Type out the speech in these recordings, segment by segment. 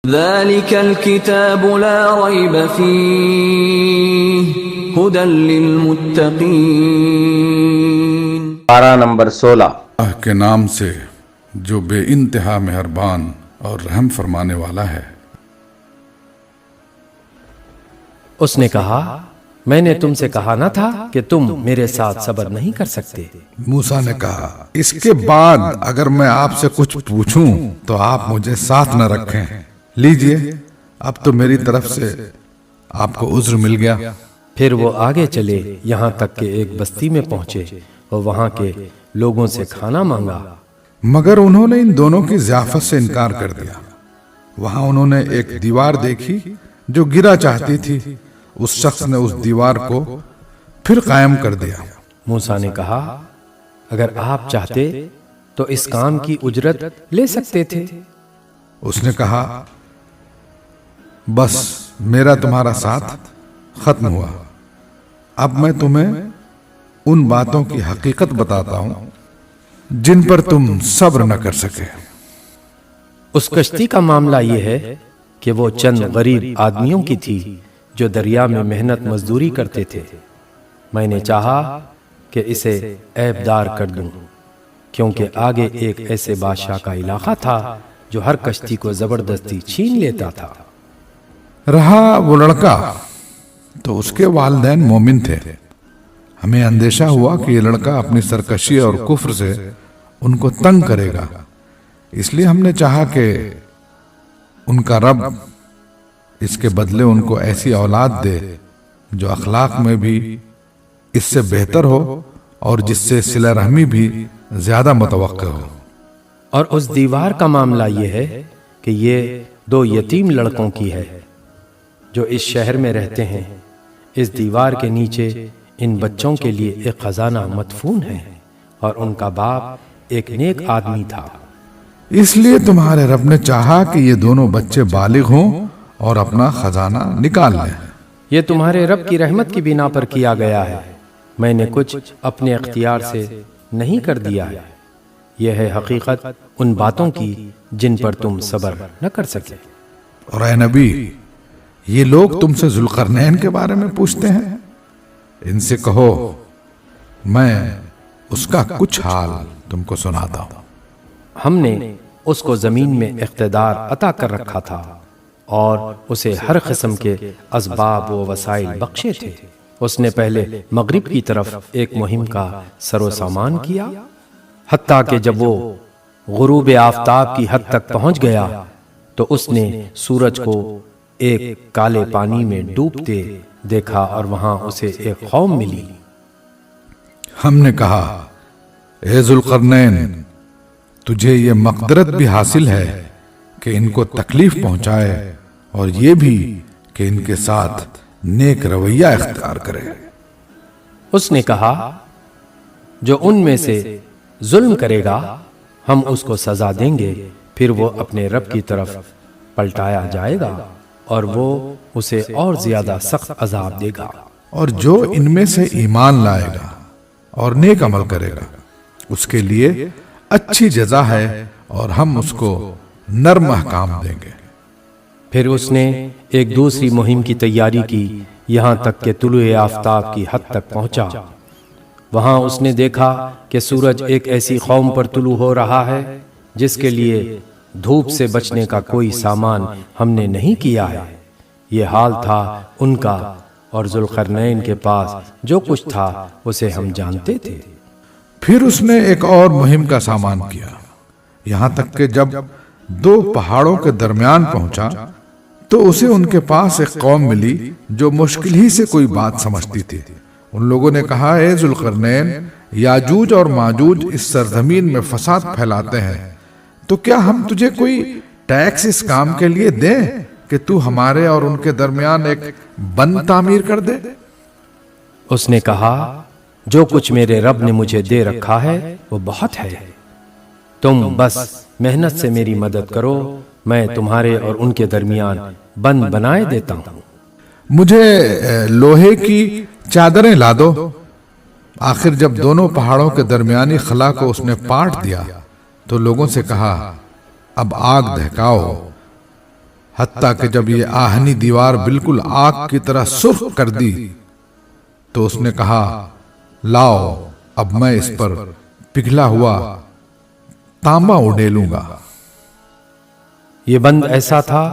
ذلك الكتاب لا ريب فيه هدى للمتقين۔ پارہ نمبر 16۔ اللہ کے نام سے جو بے انتہا مہربان اور رحم فرمانے والا ہے۔ اس نے کہا میں نے تم سے کہا نہ تھا کہ تم میرے ساتھ صبر نہیں کر سکتے؟ موسیٰ نے کہا اس کے بعد اگر میں آپ سے کچھ پوچھوں تو آپ مجھے ساتھ نہ رکھیں۔ لیجئے اب تو میری طرف سے آپ کو عذر مل گیا۔ پھر وہ آگے چلے یہاں تک کہ ایک بستی میں پہنچے اور وہاں کے لوگوں سے کھانا مانگا، مگر انہوں نے ان دونوں کی ضیافت سے انکار کر دیا۔ وہاں انہوں نے ایک دیوار دیکھی جو گرا چاہتی تھی، اس شخص نے اس دیوار کو پھر قائم کر دیا۔ موسیٰ نے کہا اگر آپ چاہتے تو اس کام کی اجرت لے سکتے تھے۔ اس نے کہا بس میرا تمہارا ساتھ ختم ہوا، اب میں تمہیں ان باتوں کی حقیقت بتاتا ہوں جن پر تم صبر نہ کر سکے۔ اس کشتی کا معاملہ یہ ہے کہ وہ چند غریب آدمیوں کی تھی جو دریا میں محنت مزدوری کرتے تھے۔ میں نے چاہا کہ اسے عیب دار کر دوں، کیونکہ آگے ایک ایسے بادشاہ کا علاقہ تھا جو ہر کشتی کو زبردستی چھین لیتا تھا۔ رہا وہ لڑکا تو اس کے والدین مومن تھے۔ ہمیں اندیشہ ہوا کہ یہ لڑکا اپنی سرکشی اور کفر سے ان کو تنگ کرے گا، اس لیے ہم نے چاہا کہ ان کا رب اس کے بدلے ان کو ایسی اولاد دے جو اخلاق میں بھی اس سے بہتر ہو اور جس سے صلہ رحمی بھی زیادہ متوقع ہو۔ اور اس دیوار کا معاملہ یہ ہے کہ یہ دو یتیم لڑکوں کی ہے جو اس شہر میں رہتے ہیں۔ اس دیوار کے نیچے ان بچوں کے لیے ایک خزانہ مدفون ہے اور ان کا باپ ایک نیک آدمی تھا۔ اس لیے تمہارے رب نے چاہا کہ یہ دونوں بچے بالغ ہوں اور اپنا خزانہ نکال لیں۔ یہ تمہارے رب کی رحمت کی بنا پر کیا گیا ہے، میں نے کچھ اپنے اختیار سے نہیں کر دیا ہے۔ یہ ہے حقیقت ان باتوں کی جن پر تم صبر نہ کر سکے۔ اور اے نبی، یہ لوگ تم سے ذوالقرنین کے بارے میں پوچھتے ہیں، ان سے کہو میں اس کا کچھ حال تم کو سناتا ہوں۔ ہم نے اس کو زمین میں اقتدار عطا کر رکھا تھا اور اسے ہر قسم کے اسباب و وسائل بخشے تھے۔ اس نے پہلے مغرب کی طرف ایک مہم کا سر و سامان کیا، حتیٰ کہ جب وہ غروب آفتاب کی حد تک پہنچ گیا تو اس نے سورج کو ایک کالے پانی میں ڈوبتے دیکھا اور وہاں اسے ایک قوم ملی۔ ہم نے کہا اے ذوالقرنین، تجھے یہ مقدرت بھی حاصل ہے کہ ان کو تکلیف پہنچائے اور یہ بھی کہ ان کے ساتھ نیک رویہ اختیار کرے۔ اس نے کہا جو ان میں سے ظلم کرے گا ہم اس کو سزا دیں گے، پھر وہ اپنے رب کی طرف پلٹایا جائے گا اور وہ اسے اور زیادہ سخت عذاب دے گا۔ اور جو ان میں سے ایمان لائے گا اور نیک عمل کرے گا اس کے لیے اچھی جزا ہے اور ہم اس کو نرم احکام دیں گے۔ پھر اس نے ایک دوسری مہم کی تیاری کی یہاں تک کہ طلوع آفتاب کی حد تک پہنچا۔ وہاں اس نے دیکھا کہ سورج ایک ایسی قوم پر طلوع ہو رہا ہے جس کے لیے دھوپ سے بچنے کا کوئی سامان ہم نے نہیں کیا ہے۔ یہ حال تھا ان کا، اور ذوالقرنین کے پاس جو کچھ تھا اسے ہم جانتے تھے۔ پھر اس نے ایک اور مہم کا سامان کیا، یہاں تک کہ جب دو پہاڑوں کے درمیان پہنچا تو اسے ان کے پاس ایک قوم ملی جو مشکل ہی سے کوئی بات سمجھتی تھی۔ ان لوگوں نے کہا اے ذوالقرنین، یاجوج اور ماجوج اس سرزمین میں فساد پھیلاتے ہیں، تو کیا ہم تجھے کوئی ٹیکس اس کام کے لیے دیں کہ تو ہمارے اور ان کے درمیان ایک بند تعمیر کر دے؟ اس نے کہا جو کچھ میرے رب نے مجھے دے رکھا ہے وہ بہت ہے، تم بس محنت سے میری مدد کرو، میں تمہارے اور ان کے درمیان بند بنائے دیتا ہوں۔ مجھے لوہے کی چادریں لا دو۔ آخر جب دونوں پہاڑوں کے درمیانی خلا کو اس نے پاٹ دیا تو لوگوں سے کہا اب آگ دہکاؤ، حتیٰ کہ جب یہ آہنی دیوار بالکل آگ کی طرح سرخ کر دی تو اس نے کہا لاؤ اب میں اس پر پگھلا ہوا تانبا اڈیلوں گا۔ یہ بند ایسا تھا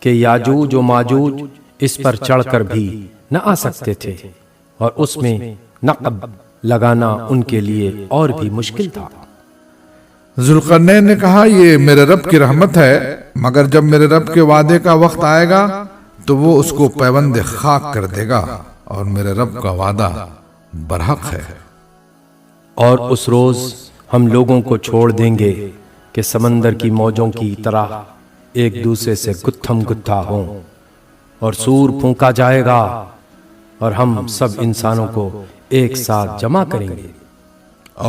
کہ یاجوج و ماجوج اس پر چڑھ کر بھی نہ آ سکتے تھے اور اس میں نقب لگانا ان کے لیے اور بھی مشکل تھا۔ ذوالقرنین نے کہا یہ میرے رب کی رحمت ہے، مگر جب میرے رب کے وعدے کا وقت آئے گا تو وہ اس کو پیوند خاک کر دے گا اور میرے رب کا وعدہ برحق ہے۔ اور اس روز ہم لوگوں کو چھوڑ دیں گے کہ سمندر کی موجوں کی طرح ایک دوسرے سے گتھم گتھا ہوں، اور سور پھونکا جائے گا اور ہم سب انسانوں کو ایک ساتھ جمع کریں گے۔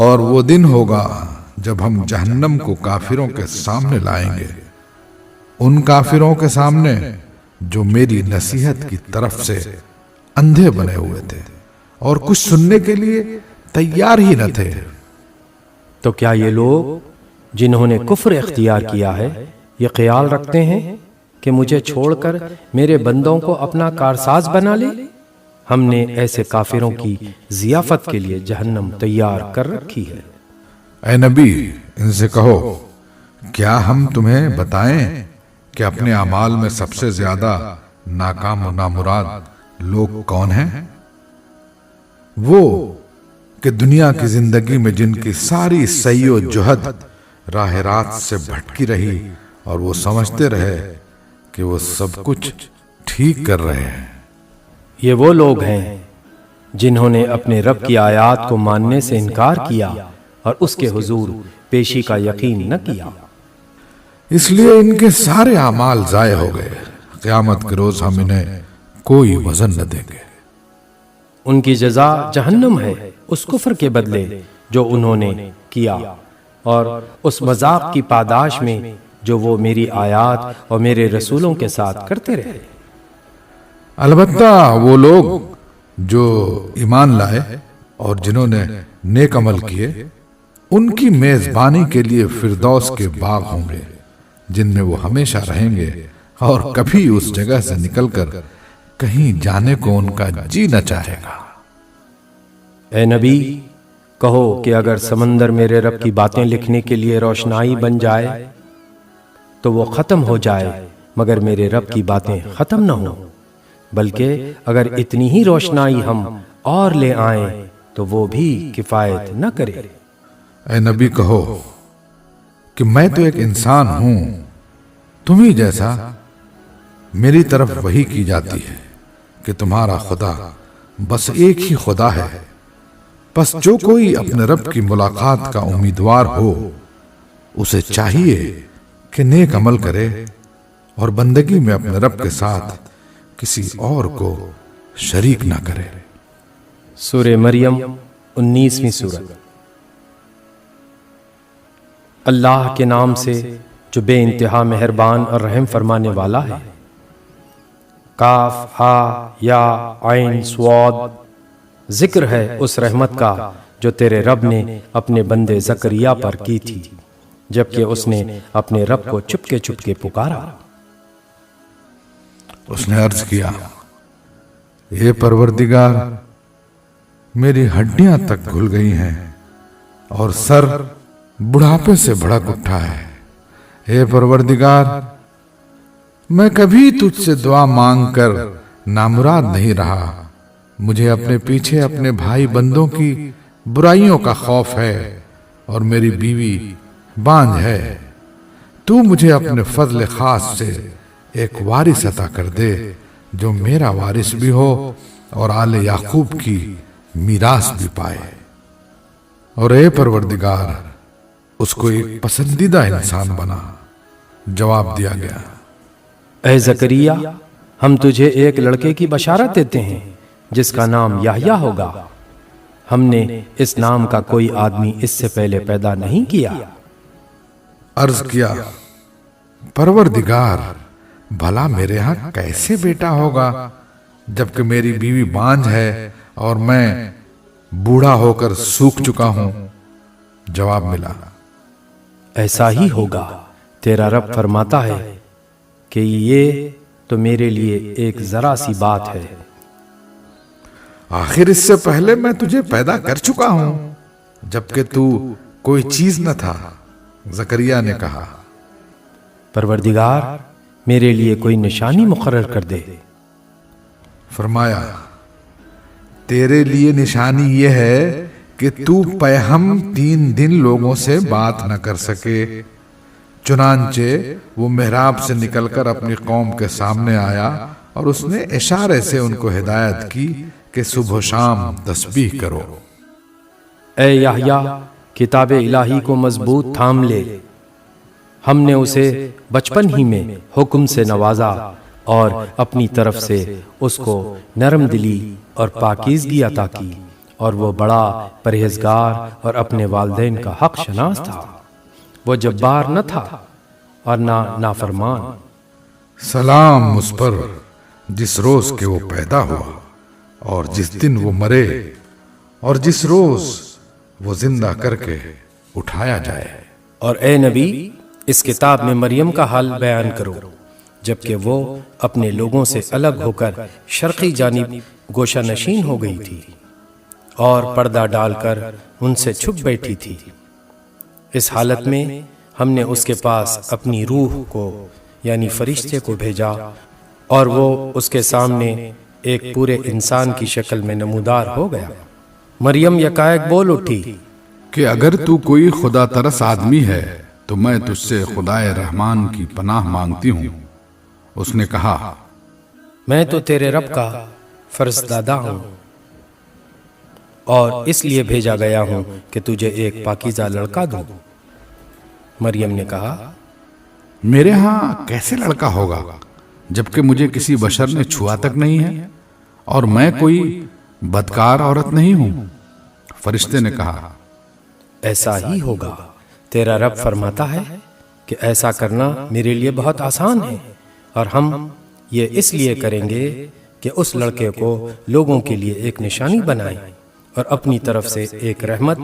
اور وہ دن ہوگا جب ہم جہنم کو کافروں کے سامنے لائیں گے، ان کافروں کے سامنے جو میری نصیحت کی طرف سے اندھے بنے ہوئے تھے اور کچھ سننے کے لیے تیار ہی نہ تھے۔ تو کیا یہ لوگ جنہوں نے کفر اختیار کیا ہے یہ خیال رکھتے ہیں کہ مجھے چھوڑ کر میرے بندوں کو اپنا کارساز بنا لے؟ ہم نے ایسے کافروں کی ضیافت کے لیے جہنم تیار کر رکھی ہے۔ اے نبی ان سے کہو کیا ہم تمہیں بتائیں کہ اپنے اعمال میں سب سے زیادہ ناکام و نامراد لوگ کون ہیں؟ وہ کہ دنیا کی زندگی میں جن کی ساری سعی و جہد راہ راست سے بھٹکی رہی اور وہ سمجھتے رہے کہ وہ سب کچھ ٹھیک کر رہے ہیں۔ یہ وہ لوگ ہیں جنہوں نے اپنے رب کی آیات کو ماننے سے انکار کیا اور اس کے حضور پیشی کا یقین نہ کیا۔ اس لیے ان کے سارے اعمال ضائع ہو گئے، قیامت کے روز ہم انہیں کوئی وزن نہ دیں گے۔ ان کی جزا جہنم ہے اس کفر کے بدلے جو انہوں نے کیا اور اس مذاق کی پاداش میں جو وہ میری آیات اور میرے رسولوں کے ساتھ کرتے رہے۔ البتہ وہ لوگ جو ایمان لائے اور جنہوں نے نیک عمل کیے ان کی میزبانی کے لیے فردوس کے باغ ہوں گے جن میں وہ ہمیشہ رہیں گے اور کبھی اس جگہ سے نکل کر کہیں جانے کو ان کا جی نہ چاہے گا۔ اے نبی کہو کہ اگر سمندر میرے رب کی باتیں لکھنے کے لیے روشنائی بن جائے تو وہ ختم ہو جائے مگر میرے رب کی باتیں ختم نہ ہوں، بلکہ اگر اتنی ہی روشنائی ہم اور لے آئیں تو وہ بھی کفایت نہ کرے۔ اے نبی کہو کہ میں تو ایک انسان ہوں تمہیں جیسا، میری طرف وحی کی جاتی ہے کہ تمہارا خدا بس ایک ہی خدا ہے، بس جو کوئی اپنے رب کی ملاقات کا امیدوار ہو اسے چاہیے کہ نیک عمل کرے اور بندگی میں اپنے رب کے ساتھ کسی اور کو شریک نہ کرے۔ سورہ مریم 19ویں سورت۔ اللہ کے نام سے جو بے انتہا مہربان اور رحم فرمانے والا ہے۔ کاف ہا یا عین صاد، ذکر ہے اس رحمت کا جو تیرے رب نے اپنے بندے زکریا پر کی تھی جبکہ اس نے اپنے رب کو چپکے چپکے پکارا۔ اس نے عرض کیا اے پروردگار میری ہڈیاں تک گھل گئی ہیں اور سر بڑھاپے سے بھڑک اٹھا ہے۔ اے پروردگار میں کبھی تجھ سے دعا مانگ کر نامراد نہیں رہا، مجھے اپنے پیچھے اپنے بھائی بندوں کی برائیوں کا خوف ہے اور میری بیوی بانجھ ہے۔ تو مجھے اپنے فضل خاص سے ایک وارث عطا کر دے جو میرا وارث بھی ہو اور آل یعقوب کی میراث بھی پائے۔ اور اے پروردگار اس کو ایک پسندیدہ انسان بنا۔ جواب دیا گیا اے زکریا ہم تجھے ایک لڑکے کی بشارت دیتے ہیں جس کا نام یحییٰ ہوگا، ہم نے اس نام کا کوئی آدمی اس سے پہلے پیدا نہیں کیا۔ عرض کیا پروردگار بھلا میرے ہاں کیسے بیٹا ہوگا جبکہ میری بیوی بانجھ ہے اور میں بوڑھا ہو کر سوکھ چکا ہوں؟ جواب ملا ایسا ہی ہوگا، تیرا رب فرماتا ہے کہ یہ تو میرے لیے ایک ذرا سی بات ہے۔ آخر اس سے پہلے میں تجھے پیدا کر چکا ہوں جبکہ تو کوئی چیز نہ تھا۔ زکریا نے کہا، پروردگار میرے لیے کوئی نشانی مقرر کر دے۔ فرمایا، تیرے لیے نشانی یہ ہے کہ تو پیہم 3 دن لوگوں سے بات نہ کر سکے۔ چنانچہ وہ محراب سے نکل کر اپنی قوم کے سامنے آیا اور اس نے اشارے سے ان کو ہدایت کی کہ صبح و شام تسبیح کرو۔ اے یحییٰ، کتاب الہی کو مضبوط تھام لے۔ ہم نے اسے بچپن ہی میں حکم سے نوازا اور اپنی طرف سے اس کو نرم دلی اور پاکیزگی عطا کی، اور وہ بڑا پرہیزگار اور اپنے والدین کا حق شناس تھا۔ وہ جبار نہ تھا اور نہ نافرمان۔ سلام اس پر جس روز کہ وہ پیدا ہوا اور جس دن وہ مرے اور جس روز وہ زندہ کر کے اٹھایا جائے۔ اور اے نبی، اس کتاب میں مریم کا حال بیان کرو جبکہ وہ اپنے لوگوں سے الگ ہو کر شرقی جانب گوشہ نشین ہو گئی تھی اور پردہ ڈال کر ان سے چھپ بیٹھی تھی۔ اس حالت میں ہم نے اس کے پاس اپنی روح کو یعنی فرشتے کو بھیجا اور وہ اس کے سامنے ایک پورے انسان کی شکل میں نمودار ہو گیا۔ مریم یکایک بول اٹھی کہ اگر تو کوئی خدا ترس آدمی ہے تو میں تجھ سے خدائے رحمان کی پناہ مانگتی ہوں۔ اس نے کہا، میں تو تیرے رب کا فرزدادہ ہوں اور اس لیے بھیجا گیا ہوں کہ تجھے ایک پاکیزہ لڑکا دوں۔ مریم نے کہا، میرے ہاں کیسے لڑکا ہوگا جبکہ مجھے کسی بشر نے چھوا تک نہیں ہے اور میں کوئی بدکار عورت نہیں ہوں۔ فرشتے نے کہا، ایسا ہی ہوگا، تیرا رب فرماتا ہے کہ ایسا کرنا میرے لیے بہت آسان ہے، اور ہم یہ اس لیے کریں گے کہ اس لڑکے کو لوگوں کے لیے ایک نشانی بنائیں اور اپنی طرف سے ایک رحمت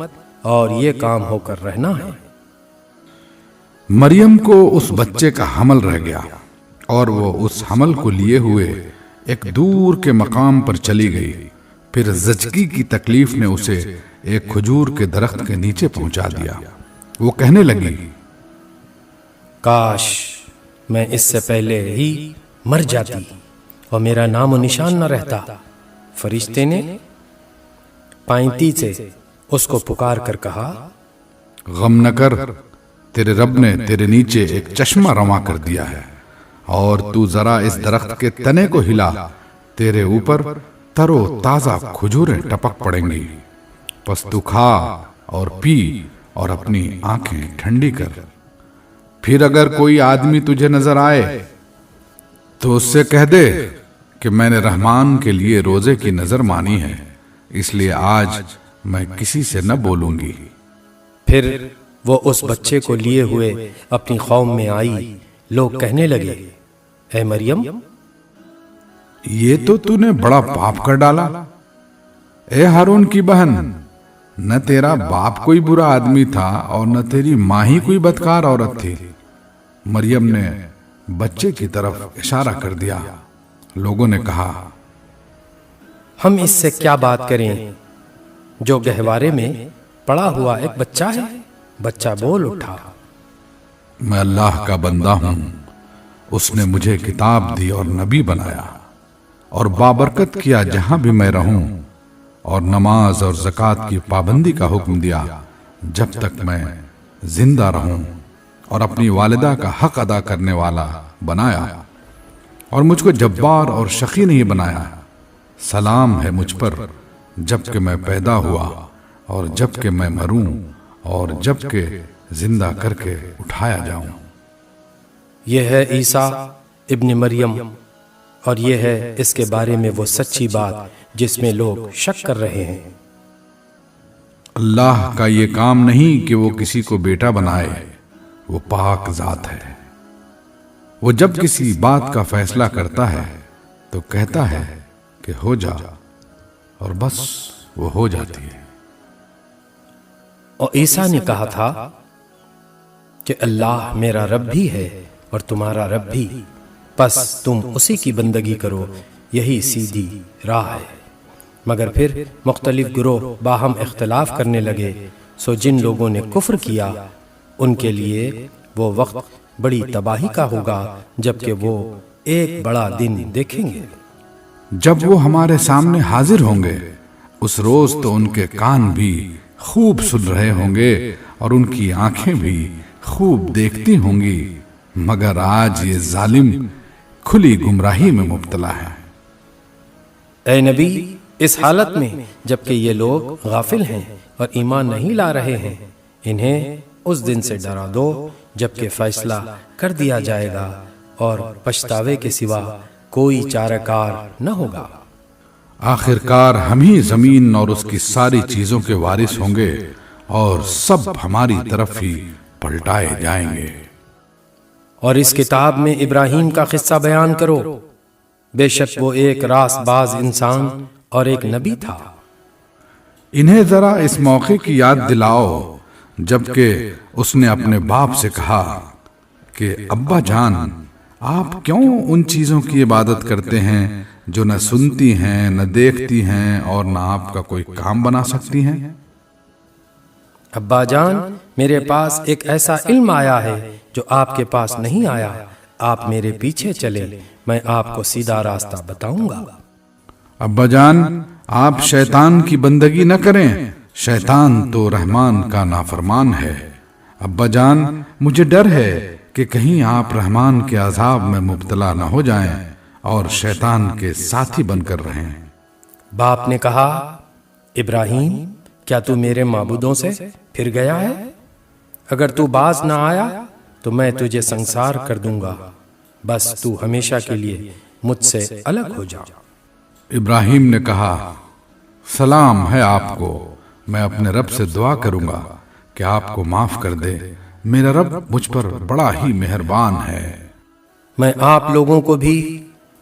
اور یہ کام ہو کر رہنا ہے۔ مریم کو اس بچے کا حمل رہ گیا اور وہ اس حمل کو لیے ہوئے ایک دور کے مقام پر چلی گئی۔ پھر زچگی کی تکلیف نے اسے ایک کھجور کے درخت کے نیچے پہنچا دیا۔ وہ کہنے لگی، کاش میں اس سے پہلے ہی مر جاتی اور میرا نام و نشان نہ رہتا۔ فرشتے نے پائنتی سے اس کو پکار کر کہا، غم نہ کر، تیرے رب نے تیرے نیچے ایک چشمہ رواں کر دیا ہے، اور تو ذرا اس درخت کے تنے کو ہلا، تیرے اوپر تر و تازہ کھجوریں ٹپک پڑیں گی، پس تو کھا اور پی اور اپنی آنکھیں ٹھنڈی کر۔ پھر اگر کوئی آدمی تجھے نظر آئے تو اس سے کہہ دے کہ میں نے رحمان کے لیے روزے کی نظر مانی ہے، اس لیے آج میں کسی سے نہ بولوں گی۔ پھر وہ اس بچے کو لیے ہوئے اپنی قوم میں آئی۔ لوگ کہنے لگے، اے مریم، یہ تو نے بڑا پاپ کر ڈالا۔ اے ہارون کی بہن، نہ تیرا باپ کوئی برا آدمی تھا اور نہ تیری ماں ہی کوئی بدکار عورت تھی۔ مریم نے بچے کی طرف اشارہ کر دیا۔ لوگوں نے کہا، ہم اس سے کیا بات کریں جو گہوارے میں پڑا ہوا ایک بچہ ہے؟ بچہ بول اٹھا، میں اللہ کا بندہ ہوں، اس نے مجھے کتاب دی اور نبی بنایا اور بابرکت کیا جہاں بھی میں رہوں، اور نماز اور زکوٰۃ کی پابندی کا حکم دیا جب تک میں زندہ رہوں، اور اپنی والدہ کا حق ادا کرنے والا بنایا، اور مجھ کو جبار اور شقی نہیں بنایا۔ سلام ہے مجھ پر جب کہ میں پیدا ہوا اور جب کہ میں مروں اور جب کہ زندہ کر کے اٹھایا جاؤں۔ یہ ہے عیسیٰ ابن مریم، اور یہ ہے اس کے بارے میں وہ سچی بات جس میں لوگ شک کر رہے ہیں۔ اللہ کا یہ کام نہیں کہ وہ کسی کو بیٹا بنائے، وہ پاک ذات ہے۔ وہ جب کسی بات کا فیصلہ کرتا ہے تو کہتا ہے کہ ہو جا، اور بس وہ ہو جاتی ہے۔ اور عیسیٰ نے کہا تھا کہ اللہ میرا رب بھی ہے اور تمہارا رب بھی، پس تم اسی کی بندگی کرو، یہی سیدھی راہ ہے۔ مگر پھر مختلف گروہ باہم اختلاف کرنے لگے، سو جن لوگوں نے کفر کیا ان کے لیے وہ وقت بڑی تباہی کا ہوگا جبکہ وہ ایک بڑا دن دیکھیں گے۔ جب وہ ہمارے سامنے حاضر ہوں گے اس روز تو ان کے کان بھی خوب سن رہے ہوں گے اور ان کی آنکھیں بھی خوب دیکھتی ہوں گی، مگر آج یہ ظالم کھلی گمراہی میں مبتلا ہے۔ اے نبی، اس حالت میں جبکہ یہ لوگ غافل ہیں اور ایمان نہیں لا رہے ہیں، انہیں اس دن سے ڈرا دو جبکہ فیصلہ کر دیا جائے گا اور پچھتاوے کے سوا کوئی چارہ کار نہ ہوگا۔ آخر کار ہم ہی زمین اور اس کی ساری چیزوں کے وارث ہوں گے اور سب ہماری طرف ہی پلٹائے جائیں گے۔ اور اس کتاب میں ابراہیم کا قصہ بیان کرو، بے شک وہ ایک راست باز انسان اور ایک نبی تھا۔ انہیں ذرا اس موقع کی یاد دلاؤ جبکہ اس نے اپنے باپ سے کہا کہ ابا جان، آپ کیوں ان چیزوں کی عبادت کرتے ہیں جو نہ سنتی ہیں نہ دیکھتی ہیں اور نہ آپ کا کوئی کام بنا سکتی ہیں؟ ابا جان، میرے پاس ایک ایسا علم آیا ہے جو آپ کے پاس نہیں آیا، آپ میرے پیچھے چلے، میں آپ کو سیدھا راستہ بتاؤں گا۔ ابا جان، آپ شیطان کی بندگی نہ کریں، شیطان تو رحمان کا نافرمان ہے۔ ابا جان، مجھے ڈر ہے کہ کہیں آپ رحمان کے عذاب میں مبتلا نہ ہو جائیں اور شیطان کے ساتھی بن کر رہیں۔ باپ نے کہا، ابراہیم، کیا تو میرے معبودوں سے پھر گیا ہے؟ اگر تو باز نہ آیا تو میں تجھے سنسار کر دوں گا، بس تو ہمیشہ کے لیے مجھ سے الگ ہو جا۔ ابراہیم نے کہا، سلام ہے آپ کو، میں اپنے رب سے دعا کروں گا کہ آپ کو معاف کر دے، میرا رب مجھ پر بڑا ہی مہربان ہے۔ میں آپ لوگوں کو بھی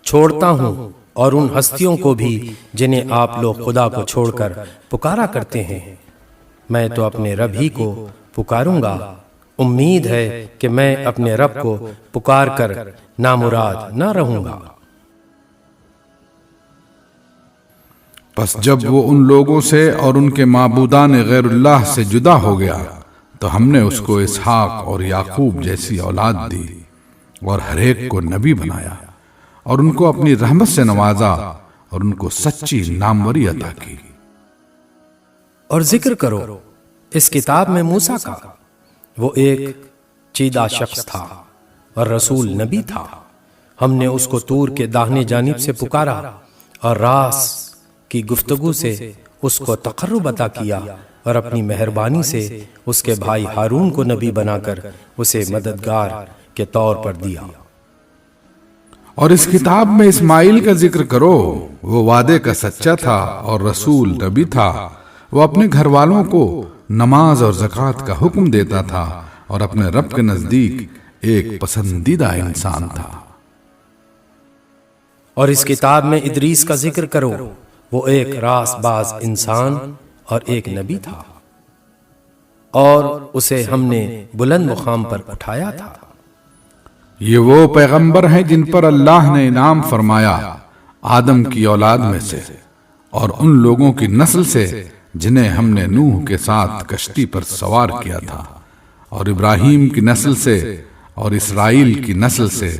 چھوڑتا ہوں اور ان ہستیوں کو بھی جنہیں آپ لوگ خدا کو چھوڑ کر پکارا کرتے ہیں، میں تو اپنے رب ہی کو پکاروں گا، امید ہے کہ میں اپنے رب کو پکار کر نامراد نہ رہوں گا۔ پس جب وہ ان لوگوں سے اور ان کے معبودان غیر اللہ سے جدا ہو گیا تو ہم نے اس کو اسحاق اور یعقوب جیسی اولاد دی اور ہر ایک کو نبی بنایا اور ان کو اپنی رحمت سے نوازا اور ان کو سچی ناموری عطا کی۔ اور ذکر کرو اس کتاب میں موسیٰ کا، وہ ایک چیدہ شخص تھا اور رسول نبی تھا، ہم نے اس کو طور کے داہنے جانب سے پکارا اور راس کی گفتگو سے اس کو تقرب عطا کیا اور اپنی مہربانی سے اس کے بھائی ہارون کو نبی بنا کر اسے مددگار کے طور پر دیا۔ اور اس کتاب میں اسماعیل کا ذکر کرو، وہ وعدے کا سچا تھا اور رسول نبی تھا، وہ اپنے گھر والوں کو نماز اور زکوٰۃ کا حکم دیتا تھا اور اپنے رب کے نزدیک ایک پسندیدہ انسان تھا۔ اور اس کتاب میں ادریس کا ذکر کرو، وہ ایک راست باز انسان اور ایک نبی تھا اور اسے ہم نے بلند مقام پر اٹھایا تھا۔ یہ وہ پیغمبر ہیں جن پر اللہ نے انعام فرمایا آدم کی اولاد میں سے اور ان لوگوں کی نسل سے جنہیں ہم نے نوح کے ساتھ کشتی پر سوار کیا تھا، اور ابراہیم کی نسل سے اور اسرائیل کی نسل سے،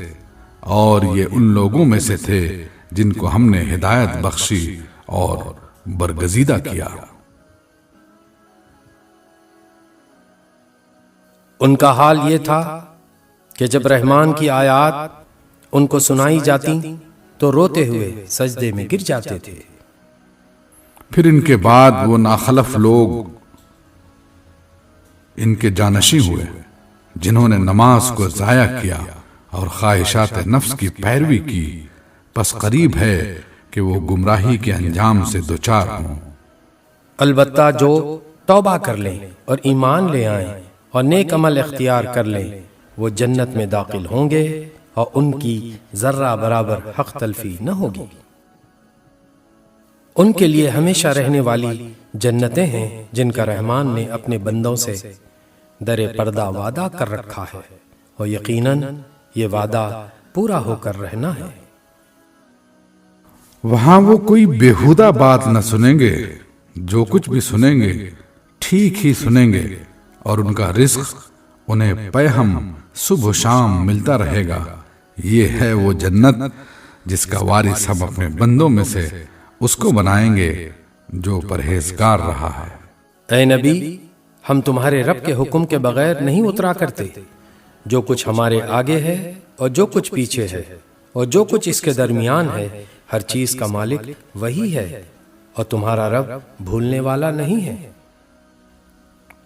اور یہ ان لوگوں میں سے تھے جن کو ہم نے ہدایت بخشی اور برگزیدہ کیا۔ ان کا حال یہ تھا کہ جب رحمان کی آیات ان کو سنائی جاتی تو روتے ہوئے سجدے میں گر جاتے تھے۔ پھر ان کے بعد وہ ناخلف لوگ ان کے جانشین ہوئے جنہوں نے نماز کو ضائع کیا اور خواہشات نفس کی پیروی کی، پس قریب ہے کہ وہ گمراہی کے انجام سے دوچار ہوں۔ البتہ جو توبہ کر لیں اور ایمان لے آئیں اور نیک عمل اختیار کر لیں وہ جنت میں داخل ہوں گے اور ان کی ذرہ برابر حق تلفی نہ ہوگی۔ ان کے لیے ہمیشہ رہنے والی جنتیں ہیں جن کا رحمان نے اپنے بندوں سے در پردہ وعدہ کر رکھا ہے، اور یقیناً یہ وعدہ پورا ہو کر رہنا ہے۔ وہاں وہ کوئی بےہودہ بات نہ سنیں گے، جو کچھ بھی سنیں گے ٹھیک ہی سنیں گے، اور ان کا رزق انہیں پیہم صبح و شام ملتا رہے گا۔ یہ ہے وہ جنت جس کا وارث ہم اپنے بندوں میں سے اس کو بنائیں گے جو پرہیزگار رہا ہے۔ اے نبی، ہم تمہارے رب کے حکم کے بغیر نہیں اترا کرتے۔ جو کچھ ہمارے آگے ہے اور جو کچھ پیچھے ہے اور جو کچھ اس کے درمیان ہے، ہر چیز کا مالک وہی ہے، اور تمہارا رب بھولنے والا نہیں ہے۔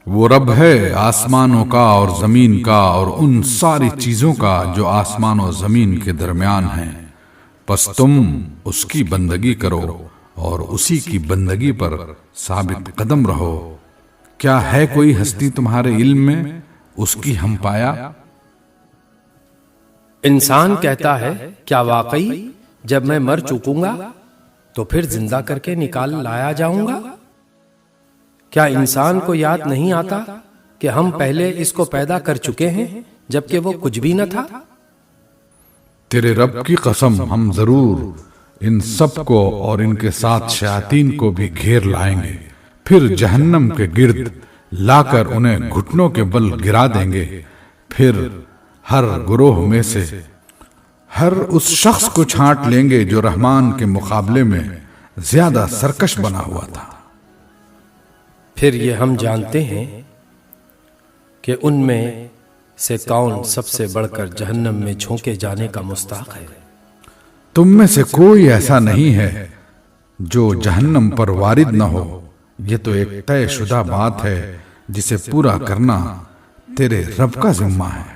وہ رب ہے آسمانوں کا اور زمین کا اور ان ساری چیزوں کا جو آسمان و زمین کے درمیان ہیں، پس تم اس کی بندگی کرو اور اسی کی بندگی پر ثابت قدم رہو۔ کیا ہے کوئی ہستی تمہارے علم میں اس کی ہم پایا؟ انسان کہتا ہے، کیا واقعی جب میں مر چکوں گا تو پھر زندہ کر کے نکال لایا جاؤں گا؟ کیا انسان کو یاد نہیں آتا کہ ہم پہلے اس کو پیدا کر چکے ہیں جبکہ وہ کچھ بھی نہ تھا؟ تیرے رب کی قسم، ہم ضرور ان سب کو اور ان کے ساتھ شیاطین کو بھی گھیر لائیں گے، پھر جہنم کے گرد لا کر انہیں گھٹنوں کے بل گرا دیں گے، پھر ہر گروہ میں سے ہر اس شخص کو چھانٹ لیں گے جو رحمان کے مقابلے میں زیادہ سرکش بنا ہوا تھا۔ پھر یہ ہم جانتے ہیں کہ ان میں سے کون سب سے بڑھ کر جہنم میں جھونکے جانے کا مستحق ہے۔ تم میں سے کوئی ایسا نہیں ہے جو جہنم پر وارد نہ ہو، یہ تو ایک طے شدہ بات ہے جسے پورا کرنا تیرے رب کا ذمہ ہے۔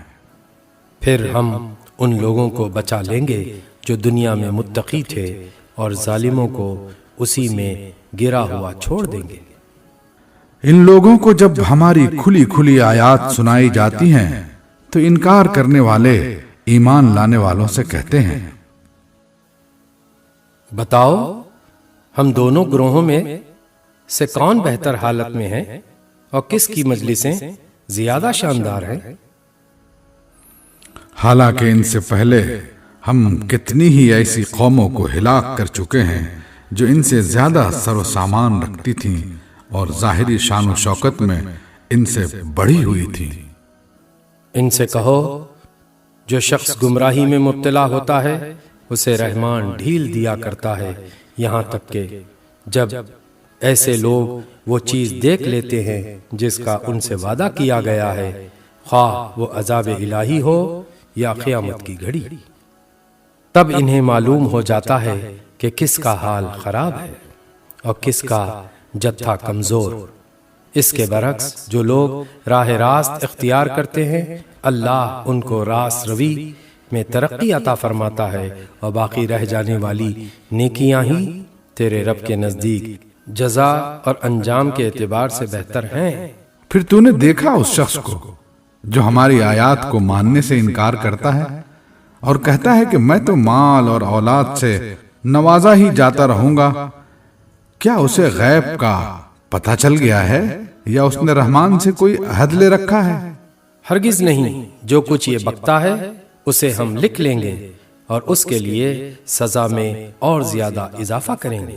پھر ہم ان لوگوں کو بچا لیں گے جو دنیا میں متقی تھے، اور ظالموں کو اسی میں گرا ہوا چھوڑ دیں گے۔ ان لوگوں کو جب ہماری کھلی کھلی آیات سنائی جاتی ہیں تو انکار کرنے والے ایمان لانے والوں سے کہتے ہیں، بتاؤ ہم دونوں گروہوں میں سے کون بہتر حالت میں ہے اور کس کی مجلسیں زیادہ شاندار ہیں؟ حالانکہ ان سے پہلے ہم کتنی ہی ایسی قوموں کو ہلاک کر چکے ہیں جو ان سے زیادہ سر و سامان رکھتی تھیں اور ظاہری شان و شوکت میں ان سے بڑھی ہوئی تھی۔ ان سے کہو، جو شخص گمراہی میں مبتلا ہوتا ہے اسے رحمان ڈھیل دیا کرتا ہے، یہاں تک کہ جب ایسے لوگ وہ چیز دیکھ لیتے ہیں جس کا ان سے وعدہ کیا گیا ہے، خواہ وہ عذاب الہی ہو یا قیامت کی گھڑی، تب انہیں معلوم ہو جاتا ہے کہ کس کا حال خراب ہے اور کس کا جتھا کمزور۔ اس کے برعکس جو لوگ راہ راست اختیار کرتے ہیں، اللہ ان کو راست روی میں ترقی عطا فرماتا ہے، اور باقی رہ جانے والی نیکیاں ہی تیرے رب کے نزدیک جزا اور انجام کے اعتبار سے بہتر ہیں۔ پھر تو نے دیکھا اس شخص کو جو ہماری آیات کو ماننے سے انکار کرتا ہے اور کہتا ہے کہ میں تو مال اور اولاد سے نوازا ہی جاتا رہوں گا؟ کیا اسے غیب کا پتہ چل گیا ہے یا اس نے رحمان سے کوئی عہد لے رکھا ہے؟ ہرگز نہیں، جو کچھ یہ بکتا ہے اسے ہم لکھ لیں گے اور اس کے لیے سزا میں اور زیادہ اضافہ کریں گے۔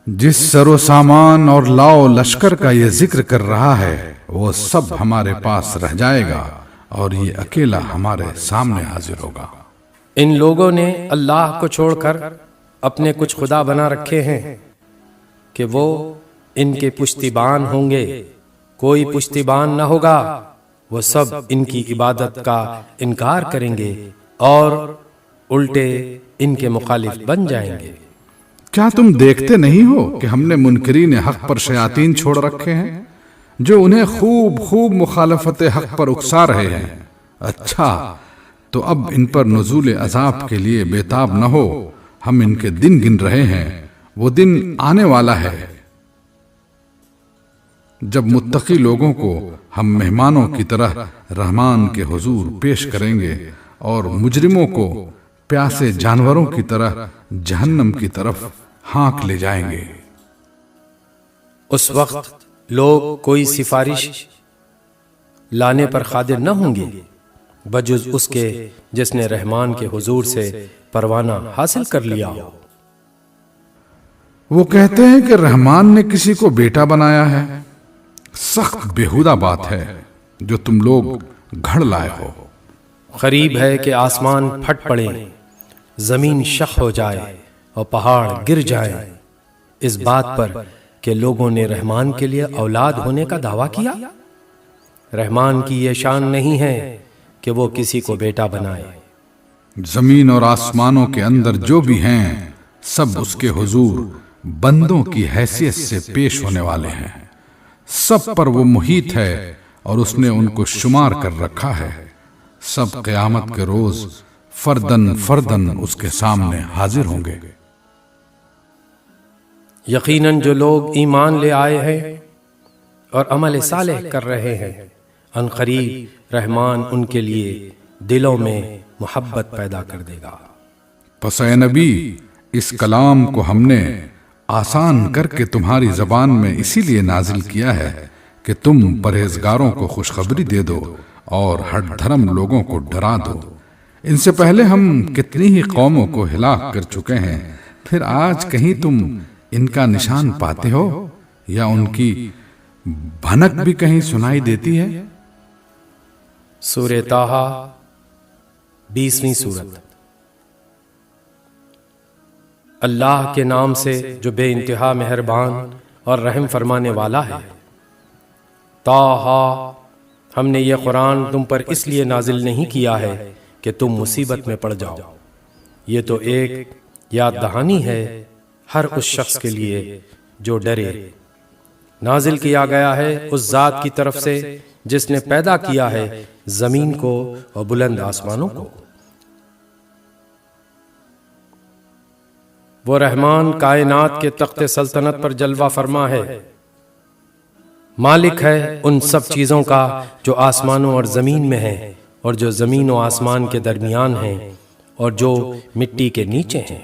جس سر و سامان اور لاؤ لشکر کا یہ ذکر کر رہا ہے وہ سب ہمارے پاس رہ جائے گا اور یہ اکیلا ہمارے سامنے حاضر ہوگا۔ ان لوگوں نے اللہ کو چھوڑ کر اپنے کچھ خدا بنا رکھے ہیں کہ وہ ان کے پشتیبان ہوں گے، کوئی پشتیبان نہ ہوگا، وہ سب ان کی عبادت کا انکار کریں گے اور الٹے ان کے مخالف بن جائیں گے۔ کیا تم دیکھتے نہیں ہو کہ ہم نے منکرین حق پر شیاطین چھوڑ رکھے ہیں جو انہیں خوب خوب مخالفت حق پر اکسا رہے ہیں؟ اچھا، تو اب ان پر نزول عذاب کے لیے بےتاب نہ ہو، ہم ان کے دن گن رہے ہیں، وہ دن آنے والا ہے جب متقی لوگوں کو ہم مہمانوں کی طرح رحمان کے حضور پیش کریں گے اور مجرموں کو پیاسے جانوروں کی طرح جہنم کی طرف ہانک لے جائیں گے۔ اس وقت لوگ کوئی سفارش لانے پر قادر نہ ہوں گے، بجز اس کے جس نے رحمان کے حضور سے پروانہ حاصل کر لیا ہو۔ وہ کہتے ہیں کہ رحمان نے کسی کو بیٹا بنایا ہے، سخت بیہودہ بات ہے جو تم لوگ گھڑ لائے ہو۔ قریب ہے کہ آسمان پھٹ پڑے، زمین شق ہو جائے اور پہاڑ گر جائیں، اس بات پر کہ لوگوں نے رحمان کے لیے اولاد ہونے کا دعویٰ کیا۔ رحمان کی یہ شان نہیں ہے کہ وہ کسی کو بیٹا بنائے۔ زمین اور آسمانوں کے اندر جو بھی ہیں سب اس کے حضور بندوں کی حیثیت سے پیش ہونے والے ہیں، سب پر وہ محیط ہے اور اس نے ان کو شمار کر رکھا ہے۔ سب قیامت کے روز فردن فردن اس کے سامنے حاضر ہوں گے۔ یقیناً جو لوگ ایمان لے آئے ہیں اور عمل صالح کر رہے ہیں، ان قریب رحمان ان کے لیے دلوں میں محبت پیدا کر دے گا۔ پس اے نبی، اس کلام کو ہم نے آسان کر کے تمہاری زبان میں اسی لیے نازل کیا ہے کہ تم پرہیزگاروں کو خوشخبری دے دو اور ہٹ دھرم لوگوں کو ڈرا دو۔ ان سے پہلے ہم کتنی ہی قوموں کو ہلاک کر چکے ہیں، پھر آج کہیں تم ان کا نشان پاتے ہو یا ان کی بھنک بھی کہیں سنائی دیتی ہے؟ سورہ طٰہٰ 20ویں سورت۔ اللہ کے نام سے جو بے انتہا مہربان اور رحم فرمانے والا ہے۔ طٰہٰ، ہم نے یہ قرآن تم پر اس لیے نازل نہیں کیا ہے کہ تم مصیبت میں پڑ جاؤ، یہ تو ایک یاد دہانی ہے ہر اس شخص کے لیے جو ڈرے۔ نازل کیا گیا ہے اس ذات کی طرف سے جس نے پیدا کیا ہے زمین کو اور بلند آسمانوں کو۔ وہ رحمان کائنات کے تخت سلطنت پر جلوہ فرما ہے، مالک ہے ان سب چیزوں کا جو آسمانوں اور زمین میں ہیں اور جو زمین و آسمان کے درمیان ہیں اور جو مٹی کے نیچے ہیں۔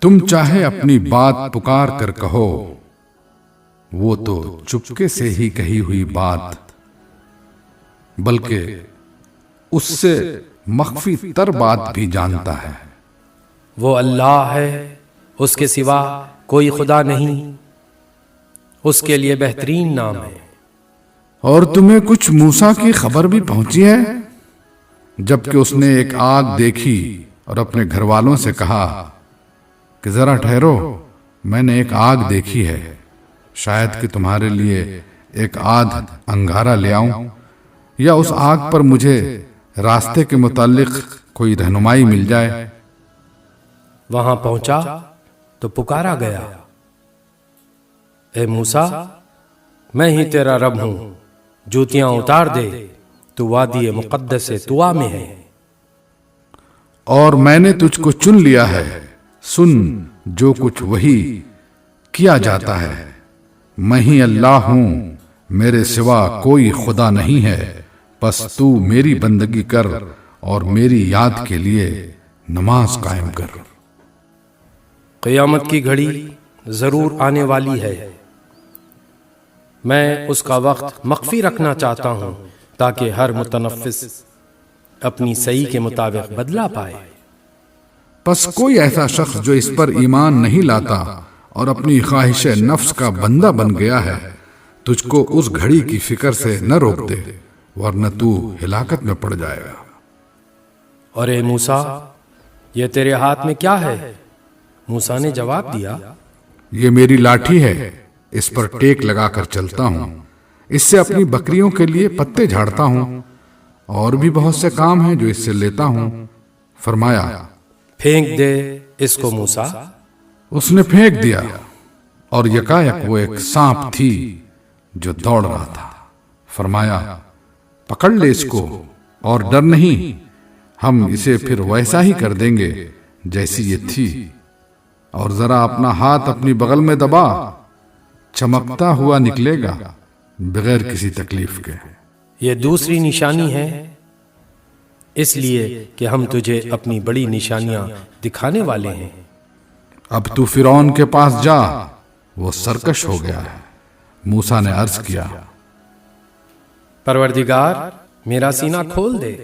تم چاہے اپنی بات پکار کر کہو، وہ تو چپکے سے ہی کہی ہوئی بات، بلکہ اس سے مخفی تر بات بھی جانتا ہے۔ وہ اللہ ہے، اس کے سوا کوئی خدا نہیں، اس کے لیے بہترین نام ہے۔ اور تمہیں کچھ موسیٰ کی خبر بھی پہنچی ہے جبکہ اس نے ایک آگ دیکھی اور اپنے گھر والوں سے کہا کہ ذرا ٹھہرو، میں نے ایک آگ دیکھی ہے، شاید کہ تمہارے لیے ایک آدھ انگارہ لے آؤں یا اس آگ پر مجھے راستے کے متعلق کوئی رہنمائی مل جائے۔ وہاں پہنچا تو پکارا گیا، اے موسیٰ، میں ہی تیرا رب ہوں، جوتیاں اتار دے، تو وادی مقدس طوا میں ہے۔ اور میں نے تجھ کو چن لیا ہے، سن جو کچھ وہی کیا جاتا ہے، میں ہی اللہ ہوں، میرے سوا کوئی خدا نہیں ہے، پس تو میری بندگی کر اور میری یاد کے لیے نماز قائم کر۔ قیامت کی گھڑی ضرور آنے والی ہے، میں اس کا وقت مخفی رکھنا چاہتا ہوں تاکہ ہر متنفس اپنی صحیح کے مطابق بدلہ پائے۔ پس کوئی ایسا شخص جو اس پر ایمان نہیں لاتا اور اپنی خواہش نفس کا بندہ بن گیا ہے، تجھ کو اس گھڑی کی فکر سے نہ روک دے، ورنہ تو ہلاکت میں پڑ جائے گا۔ اور اے موسیٰ، یہ تیرے ہاتھ میں کیا ہے؟ موسیٰ نے جواب دیا، یہ میری لاٹھی ہے، اس پر ٹیک لگا کر چلتا ہوں، اس سے اپنی بکریوں کے لیے پتے جھاڑتا ہوں، اور بھی بہت سے کام ہیں جو اس سے لیتا ہوں۔ فرمایا، پھینک دے اس کو موسیٰ۔ اس نے پھینک دیا اور یکایک وہ ایک سانپ تھی جو دوڑ رہا تھا۔ فرمایا، پکڑ لے اس کو اور ڈر نہیں، ہم اسے پھر ویسا ہی کر دیں گے جیسی یہ تھی، اور ذرا اپنا ہاتھ اپنی بغل میں دبا، چمکتا ہوا نکلے گا بغیر کسی تکلیف کے۔ یہ دوسری نشانی ہے، اس لیے کہ ہم تجھے اپنی بڑی نشانیاں دکھانے والے ہیں۔ اب تو فرعون کے پاس جا، وہ سرکش ہو گیا ہے۔ موسیٰ نے عرض کیا، پروردگار، میرا سینہ کھول دے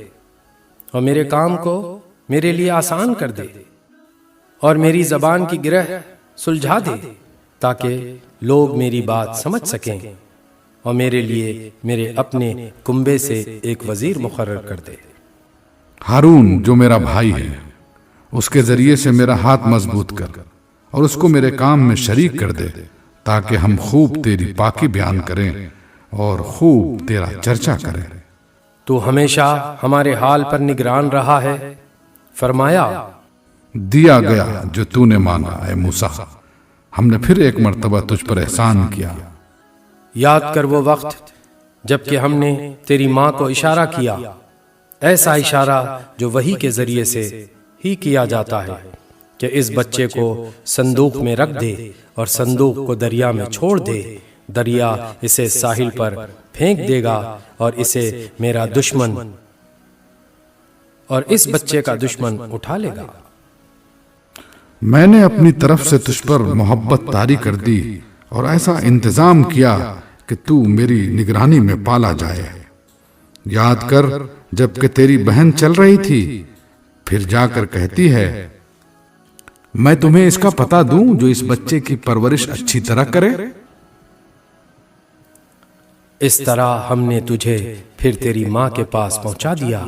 اور میرے کام کو میرے لیے آسان کر دے اور میری زبان کی گرہ سلجھا دے تاکہ لوگ میری بات سمجھ سکیں اور میرے لیے میرے اپنے کنبے سے ایک وزیر مقرر کر دے۔ ہارون جو میرا بھائی ہے اس کے ذریعے سے میرا ہاتھ مضبوط کر اور اس کو میرے کام میں شریک کر دے تاکہ ہم خوب تیری پاکی بیان کریں اور خوب تیرا چرچا کریں۔ تو ہمیشہ ہمارے حال پر نگران رہا ہے۔ فرمایا دیا گیا جو تو نے مانگا اے موسیٰ، ہم نے پھر ایک مرتبہ تجھ پر احسان کیا۔ یاد کر وہ وقت جب کہ ہم نے تیری ماں کو اشارہ کیا، ایسا اشارہ جو وحی کے ذریعے سے ہی کیا جاتا ہے کہ اس بچے کو صندوق میں رکھ دے اور صندوق کو دریا میں چھوڑ دے، دریا اسے ساحل پر پھینک دے گا اور اسے میرا دشمن اور اس بچے کا دشمن اٹھا لے گا۔ میں نے اپنی طرف سے تجھ پر محبت طاری کر دی اور ایسا انتظام کیا کہ تو میری نگرانی میں پالا جائے۔ یاد کر جب کہ تیری بہن چل رہی تھی پھر جا کر کہتی ہے میں تمہیں اس کا پتہ دوں جو اس بچے کی پرورش اچھی طرح کرے۔ اس طرح ہم نے تجھے پھر تیری ماں کے پاس پہنچا دیا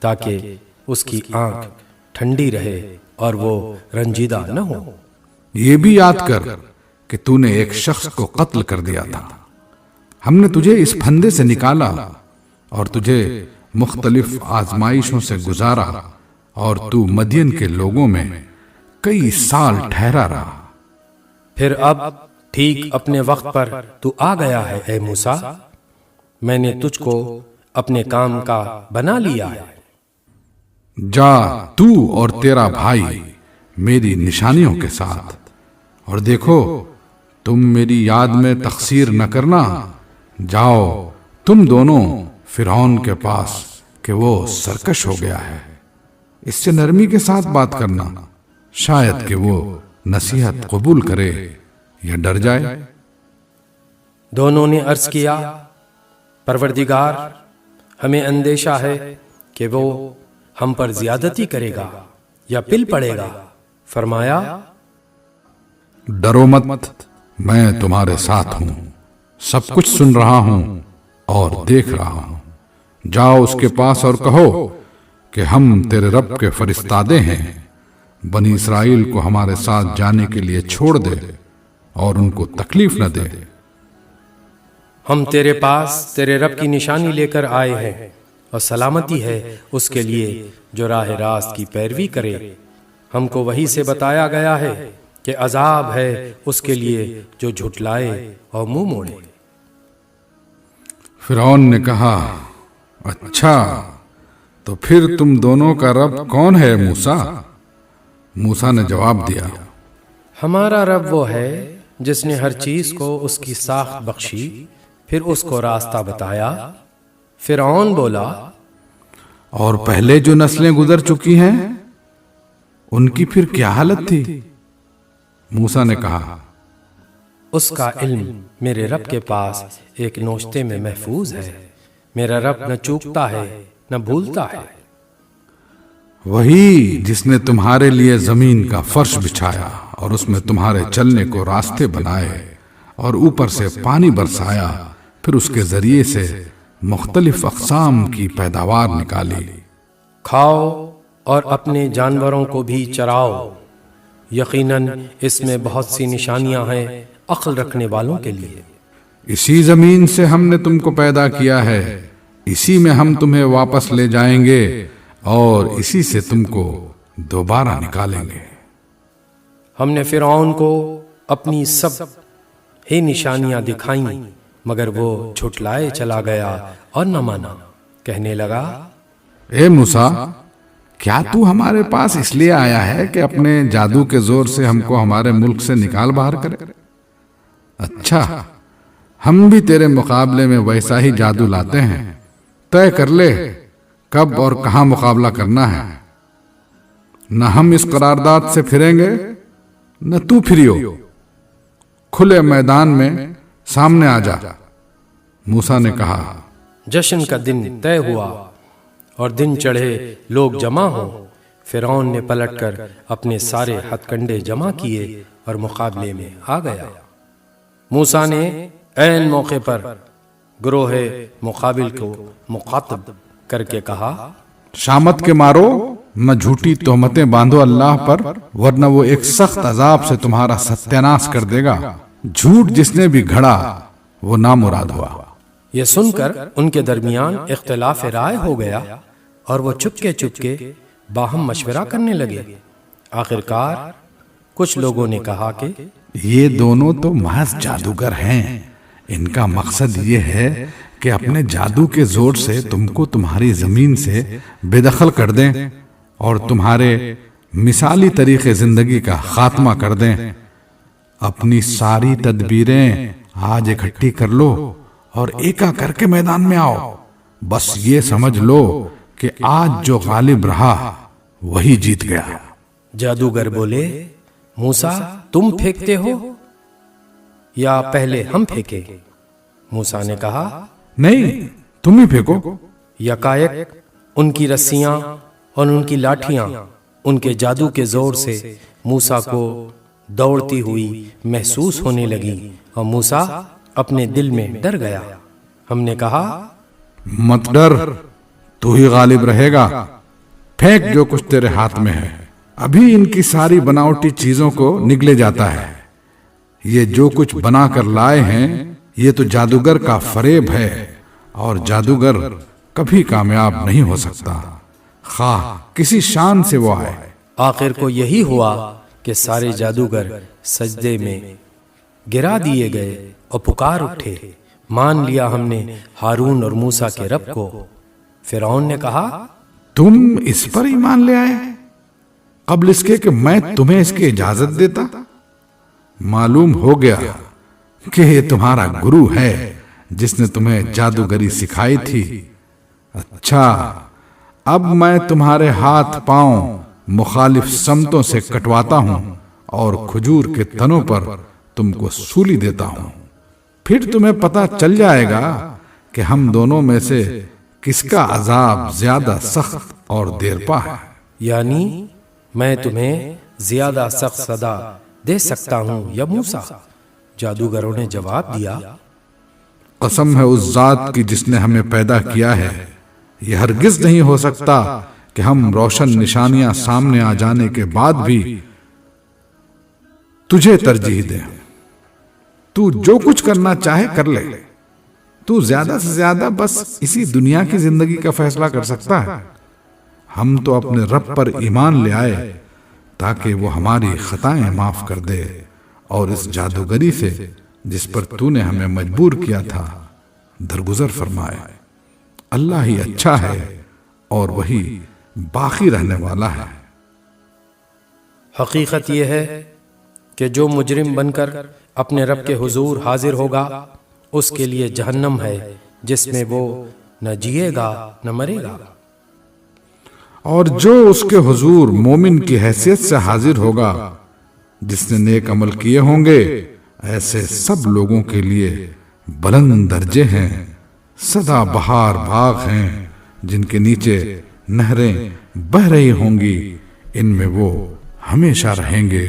تاکہ اس کی آنکھ ٹھنڈی رہے اور وہ رنجیدہ نہ ہو۔ یہ بھی یاد کر کہ تو نے ایک شخص کو قتل کر دیا تھا، ہم نے تجھے اس پھندے سے نکالا اور تجھے مختلف آزمائشوں سے گزارا اور تو مدین کے لوگوں میں کئی سال ٹھہرا رہا۔ پھر اب ٹھیک اپنے وقت پر تو آ گیا ہے اے موسیٰ، میں نے تجھ کو اپنے کام کا بنا لیا ہے۔ جا تو اور تیرا بھائی میری نشانیوں کے ساتھ، اور دیکھو تم میری یاد میں تقصیر نہ کرنا۔ جاؤ تم دونوں فرعون کے پاس کہ وہ سرکش ہو گیا ہے، اس سے نرمی کے ساتھ بات کرنا، شاید کہ وہ نصیحت قبول کرے یا ڈر جائے۔ دونوں نے عرض کیا پروردگار، ہمیں اندیشہ ہے کہ وہ ہم پر زیادتی کرے گا یا پل پڑے گا۔ فرمایا ڈرو مت، میں تمہارے ساتھ ہوں، سب کچھ سن رہا ہوں اور دیکھ رہا ہوں۔ جاؤ اس کے پاس اور کہو کہ ہم تیرے رب کے فرستادے ہیں، بنی اسرائیل کو ہمارے ساتھ جانے کے لیے چھوڑ دے اور ان کو تکلیف نہ دے۔ ہم تیرے پاس تیرے رب کی نشانی لے کر آئے ہیں اور سلامتی ہے اس کے لیے جو راہ راست کی پیروی کرے۔ ہم کو وحی سے بتایا گیا ہے کہ عذاب ہے اس کے لیے جو جھٹلائے اور منہ موڑے۔ فرعون نے کہا اچھا تو پھر تم دونوں کا رب کون ہے موسیٰ؟ موسیٰ نے جواب دیا ہمارا رب وہ ہے جس نے ہر چیز کو اس کی ساخت بخشی پھر اس کو راستہ بتایا۔ فرعون بولا اور پہلے جو نسلیں گزر چکی ہیں ان کی پھر کیا حالت تھی؟ موسیٰ نے کہا اس کا علم میرے رب کے پاس ایک نوشتے میں محفوظ ہے، میرا رب نہ چوکتا ہے نہ بھولتا ہے۔ وہی جس نے تمہارے لیے زمین کا فرش بچھایا اور اس میں تمہارے چلنے کو راستے بنائے اور اوپر سے پانی برسایا، پھر اس کے ذریعے سے مختلف اقسام کی پیداوار نکالی۔ کھاؤ اور اپنے جانوروں کو بھی چراؤ، یقیناً اس میں بہت سی نشانیاں ہیں عقل رکھنے والوں کے لیے۔ اسی زمین سے ہم نے تم کو پیدا کیا ہے، اسی میں ہم تمہیں واپس لے جائیں گے اور اسی سے تم کو دوبارہ نکالیں گے۔ ہم نے فرعون کو اپنی سب ہی نشانیاں دکھائیں مگر وہ جھٹلائے چلا گیا اور نہ مانا، کہنے لگا اے موسیٰ، کیا تو ہمارے پاس اس لیے آیا ہے کہ اپنے جادو کے زور سے ہم کو ہمارے ملک سے نکال باہر کرے؟ اچھا، ہم بھی تیرے مقابلے میں ویسا ہی جادو لاتے ہیں، طے کر لے کب اور کہاں مقابلہ کرنا ہے۔ نہ ہم اس قرارداد سے پھریں گے نہ تو پھریو، کھلے میدان میں سامنے آ جا۔ موسیٰ نے کہا جشن کا دن طے ہوا اور دن چڑھے لوگ جمع ہوں۔ فرعون نے پلٹ کر اپنے سارے ہتھ کنڈے جمع کیے اور مقابلے میں آ گیا۔ موسیٰ نے عین موقع پر گروہ مقابل کو مخاطب کر کے کہا، شامت کے مارو، نہ جھوٹی تہمتیں باندھو اللہ پر، ورنہ وہ ایک سخت عذاب سے تمہارا ستیاناش کر دے گا۔ جھوٹ جس نے بھی گھڑا وہ نامراد ہوا۔ یہ سن کر ان کے درمیان اختلاف رائے ہو گیا اور وہ چپکے باہم مشورہ کرنے لگے۔ آخرکار کچھ لوگوں نے کہا کہ یہ دونوں تو محض جادوگر ہیں، ان کا مقصد یہ ہے کہ اپنے جادو کے زور سے تم کو تمہاری زمین سے بے دخل کر دیں اور تمہارے مثالی طریقے زندگی کا خاتمہ کر دیں۔ اپنی ساری تدبیریں آج اکٹھی کر لو اور ایکا کر کے میدان میں آؤ۔ بس یہ سمجھ لو کہ آج جو غالب رہا وہی جیت گیا۔ جادوگر بولے، موسیٰ تم پھینکتے ہو یا پہلے ہم پھینکے؟ موسیٰ نے کہا، نہیں، تم ہی پھینکو۔ یکایک ان کی رسیاں اور ان کی لاٹھیاں ان کے جادو کے زور سے موسیٰ کو دوڑتی ہوئی محسوس ہونے لگی اور موسیٰ اپنے دل میں ڈر گیا۔ ہم نے کہا، مت ڈر، تو ہی غالب رہے گا، پھینک جو کچھ تیرے ہاتھ میں ہے۔ ابھی ان کی ساری بناوٹی چیزوں کو نگلے جاتا ہے۔ یہ جو کچھ بنا کر لائے ہیں یہ تو جادوگر کا فریب ہے، اور جادوگر کبھی کامیاب نہیں ہو سکتا، خواہ کسی شان سے وہ آئے۔ آخر کو یہی ہوا کہ سارے جادوگر سجدے میں گرا دیے گئے اور پکار اٹھے، مان لیا ہم نے ہارون اور موسیٰ کے رب کو۔ فرعون نے کہا، تم اس پر ایمان لے آئے قبل اس کے کہ میں تمہیں اس کی اجازت دیتا؟ معلوم ہو گیا کہ یہ تمہارا گرو ہے جس نے تمہیں جادوگری سکھائی تھی۔ اچھا، اب میں تمہارے ہاتھ پاؤں مخالف سمتوں سے کٹواتا ہوں اور کھجور کے تنوں پر تم کو سولی دیتا ہوں، پھر تمہیں پتہ چل جائے گا کہ ہم دونوں میں سے کس کا عذاب زیادہ سخت اور دیرپا ہے۔ یعنی میں تمہیں زیادہ سخت سزا دے سکتا ہوں یا موسیٰ؟ جادوگروں نے جواب دیا، قسم ہے اس ذات کی جس نے ہمیں پیدا کیا ہے، یہ ہرگز نہیں ہو سکتا کہ ہم روشن نشانیاں سامنے آ جانے کے بعد بھی تجھے ترجیح دیں۔ تو جو کچھ کرنا چاہے کر لے، تو زیادہ سے زیادہ بس اسی دنیا کی زندگی کا فیصلہ کر سکتا ہے۔ ہم تو اپنے رب پر ایمان لے آئے تاکہ وہ ہماری خطائیں معاف کر دے اور اس جادوگری سے جس پر تو نے ہمیں مجبور کیا تھا درگزر فرمائے۔ اللہ ہی اچھا ہے اور وہی باقی رہنے والا ہے۔ حقیقت یہ ہے کہ جو مجرم بن کر اپنے رب کے حضور حاضر ہوگا اس کے لیے جہنم ہے، جس میں وہ نہ جیے گا نہ مرے گا، اور جو اس کے حضور مومن کی حیثیت سے حاضر ہوگا جس نے نیک عمل کیے ہوں گے، ایسے سب لوگوں کے لیے بلند درجے ہیں، سدا بہار باغ ہیں جن کے نیچے نہریں بہہ رہی ہوں گی، ان میں وہ ہمیشہ رہیں گے۔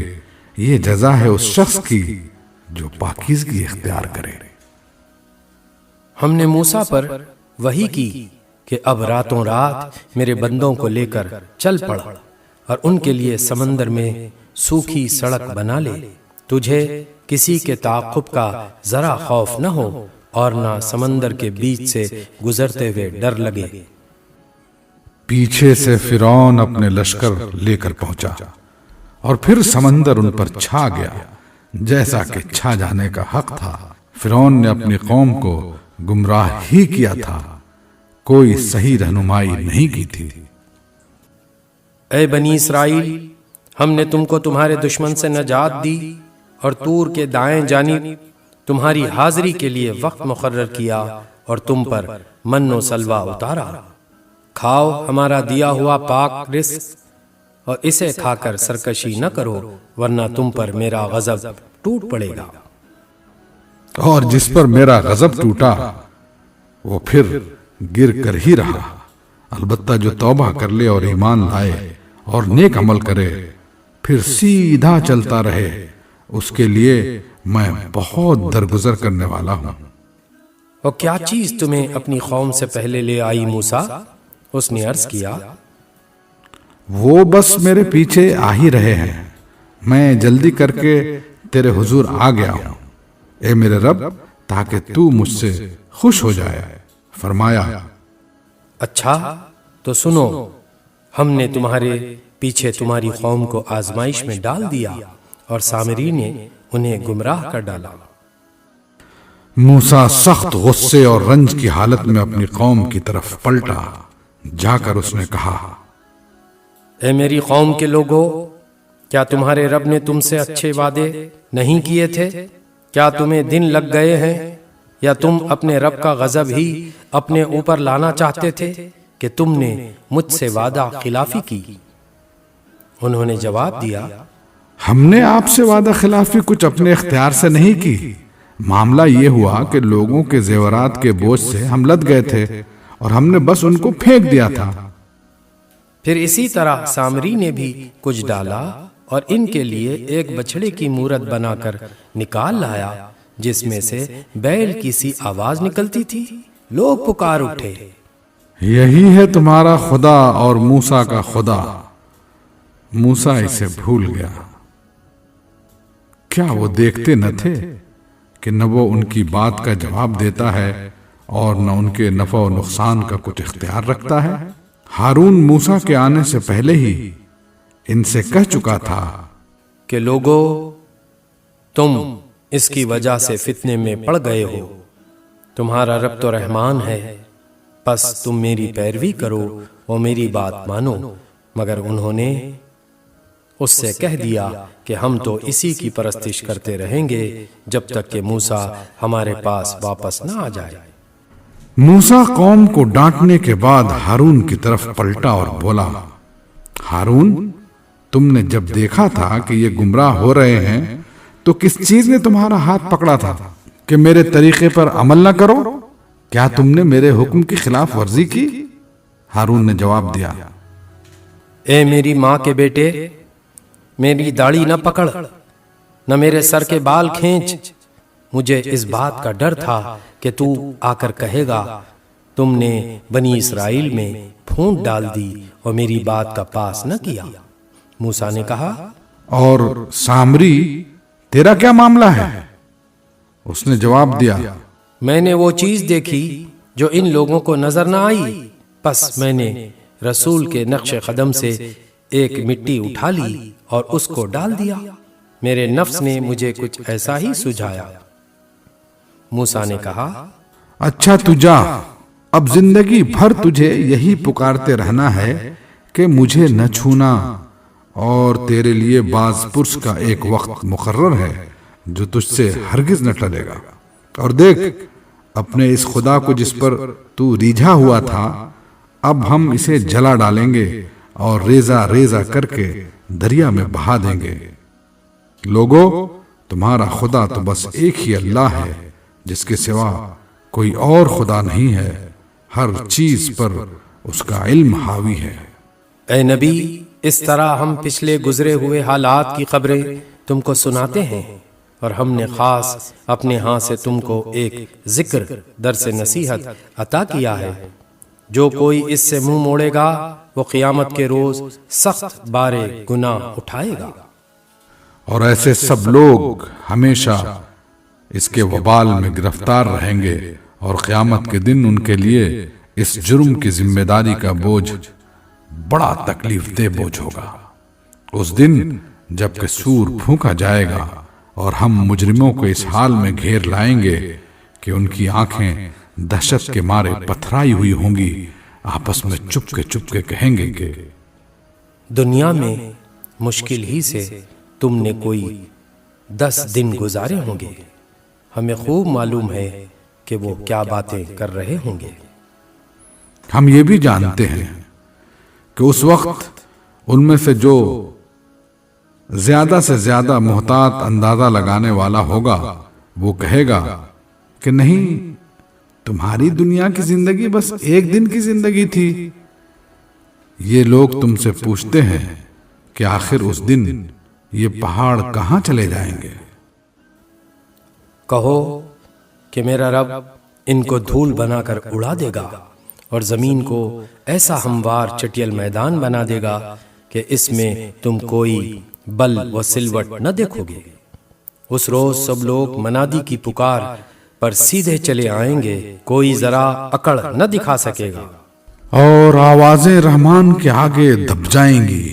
یہ جزا ہے اس شخص کی جو پاکیزگی اختیار کرے۔ ہم نے موسیٰ پر وحی کی کہ اب راتوں رات میرے بندوں کو لے کر چل پڑ اور ان کے لیے سمندر میں سوکھی سڑک بنا لے، تجھے کسی کے تعاقب کا ذرا خوف نہ ہو اور نہ سمندر کے بیچ سے گزرتے ہوئے ڈر لگے۔ پیچھے سے فرعون اپنے لشکر لے کر پہنچا اور پھر سمندر ان پر چھا گیا جیسا کہ چھا جانے کا حق تھا۔ فرعون نے اپنی قوم کو گمراہ ہی کیا تھا، کوئی صحیح رہنمائی نہیں کی تھی۔ اے بنی اسرائیل، ہم نے تم کو تمہارے دشمن سے نجات دی اور طور کے دائیں جانب تمہاری حاضری کے لیے وقت مقرر کیا اور تم پر من و سلوہ اتارا۔ کھاؤ ہمارا دیا ہوا پاک رزق اور اسے کھا کر سرکشی نہ کرو، ورنہ تم پر میرا غضب ٹوٹ پڑے گا۔ اور جس پر میرا غضب ٹوٹا وہ پھر گر کر ہی رہا، البتہ جو توبہ کر لے اور ایمان لائے اور نیک عمل کرے پھر سیدھا چلتا رہے، اس کے لیے میں بہت درگزر کرنے والا ہوں۔ اور کیا چیز تمہیں اپنی قوم سے پہلے لے آئی موسیٰ؟ اس نے عرض کیا، وہ بس میرے پیچھے آ ہی رہے ہیں، میں جلدی کر کے تیرے حضور آ گیا ہوں اے میرے رب، تاکہ تو مجھ سے خوش ہو جائے۔ فرمایا، اچھا تو سنو، ہم نے تمہارے پیچھے تمہاری قوم کو آزمائش میں ڈال دیا اور سامری نے انہیں گمراہ کر ڈالا۔ موسیٰ سخت غصے اور رنج کی حالت میں اپنی قوم کی طرف پلٹا، جا کر اس نے کہا، اے میری قوم کے لوگوں، کیا تمہارے رب نے تم سے اچھے وعدے نہیں کیے تھے؟ کیا تمہیں دن لگ گئے ہیں، یا تم اپنے رب کا غضب ہی اپنے اوپر لانا چاہتے تھے کہ تم نے مجھ سے وعدہ خلافی کی؟ انہوں نے جواب دیا، ہم نے آپ سے وعدہ خلافی کچھ اپنے اختیار سے نہیں کی، معاملہ یہ ہوا کہ لوگوں کے زیورات کے بوجھ سے ہم لد گئے تھے اور ہم نے بس ان کو پھینک دیا تھا۔ پھر اسی طرح سامری نے بھی کچھ ڈالا اور ان کے لیے ایک بچڑے کی مورت بنا کر نکال لایا، جس میں سے بیل کی سی آواز نکلتی تھی۔ لوگ پکار اٹھے، یہی ہے تمہارا خدا اور موسیٰ کا خدا۔ موسیٰ اسے بھول گیا۔ کیا وہ دیکھتے نہ تھے کہ نہ وہ ان کی بات کا جواب دیتا ہے اور نہ ان کے نفع و نقصان کا کچھ اختیار رکھتا ہے؟ ہارون موسیٰ کے آنے سے پہلے ہی ان سے کہہ چکا تھا کہ لوگو، تم اس کی وجہ سے فتنے میں پڑ گئے ہو، تمہارا رب تو رحمان ہے، پس تم میری پیروی کرو اور میری بات مانو۔ مگر انہوں نے اس سے کہہ دیا کہ ہم تو اسی کی پرستش کرتے رہیں گے جب تک کہ موسیٰ ہمارے پاس واپس نہ آ جائے۔ موسیٰ قوم کو ڈانٹنے کے بعد ہارون کی طرف پلٹا اور بولا، ہارون، تم نے جب دیکھا تھا کہ یہ گمراہ ہو رہے ہیں تو کس چیز نے تمہارا ہاتھ پکڑا تھا کہ میرے طریقے پر عمل نہ کرو؟ کیا تم نے میرے حکم کی خلاف ورزی کی؟ ہارون نے جواب دیا، اے میری ماں کے بیٹے، میری داڑھی نہ پکڑ، نہ میرے سر کے بال کھینچ۔ مجھے اس بات کا ڈر تھا کہ تو آ کر کہے گا، تم نے بنی اسرائیل میں پھونٹ ڈال دی اور میری بات کا پاس نہ کیا۔ موسیٰ نے کہا، اور سامری تیرا کیا معاملہ ہے؟ اس نے جواب دیا، میں نے وہ چیز دیکھی جو ان لوگوں کو نظر نہ آئی، پس میں نے رسول کے نقش قدم سے ایک مٹی اٹھا لی اور اس کو ڈال دیا۔ میرے نفس نے مجھے کچھ ایسا ہی سجھایا۔ موسیٰ نے کہا، اچھا تو جا، اب زندگی بھر تجھے یہی پکارتے رہنا ہے کہ مجھے نہ چھونا، اور تیرے لیے باز پرس کا ایک وقت مقرر ہے جو تجھ سے ہرگز نہ ٹلے گا۔ اور دیکھ، اپنے اس خدا کو جس پر تو ریجھا ہوا تھا، اب ہم اسے جلا ڈالیں گے اور ریزہ ریزہ کر کے دریا میں بہا دیں گے۔ لوگو، تمہارا خدا تو بس ایک ہی اللہ ہے، جس کے سوا کوئی اور خدا نہیں ہے، ہر چیز پر اس کا علم حاوی ہے۔ اے نبی، اس طرح ہم پچھلے گزرے ہوئے حالات کی خبریں تم کو سناتے ہیں، اور ہم نے خاص اپنے ہاں سے تم کو ایک ذکر درس نصیحت عطا کیا ہے۔ جو کوئی اس سے منہ موڑے گا وہ قیامت کے روز سخت بارے گناہ اٹھائے گا۔ اور ایسے سب لوگ ہمیشہ اس کے وبال میں گرفتار رہیں گے، اور قیامت کے دن ان کے لیے اس جرم کی ذمہ داری کا بوجھ بڑا تکلیف دہ بوجھ ہوگا۔ اس دن جب کہ سور پھونکا جائے گا اور ہم مجرموں کو اس حال میں گھیر لائیں گے کہ ان کی آنکھیں دہشت کے مارے پتھرائی ہوئی ہوں گی، آپس میں چپ کے کہیں گے کہ دنیا میں مشکل ہی سے تم نے کوئی 10 دن گزارے ہوں گے، ہمیں خوب معلوم ہے کہ وہ کیا باتیں کر رہے ہوں گے۔ ہم یہ بھی جانتے ہیں کہ اس وقت ان میں سے جو زیادہ سے زیادہ محتاط اندازہ لگانے والا ہوگا وہ کہے گا کہ نہیں، تمہاری دنیا کی زندگی بس ایک دن کی زندگی تھی۔ یہ لوگ تم سے پوچھتے ہیں کہ آخر اس دن یہ پہاڑ کہاں چلے جائیں گے؟ کہو کہ میرا رب ان کو دھول بنا کر اڑا دے گا اور زمین کو ایسا ہموار چٹیل میدان بنا دے گا کہ اس میں تم کوئی بل و سلوٹ نہ دیکھو گے۔ اس روز سب لوگ منادی کی پکار پر سیدھے چلے آئیں گے، کوئی ذرا اکڑ نہ دکھا سکے گا، اور آوازیں رحمان کے آگے دب جائیں گی،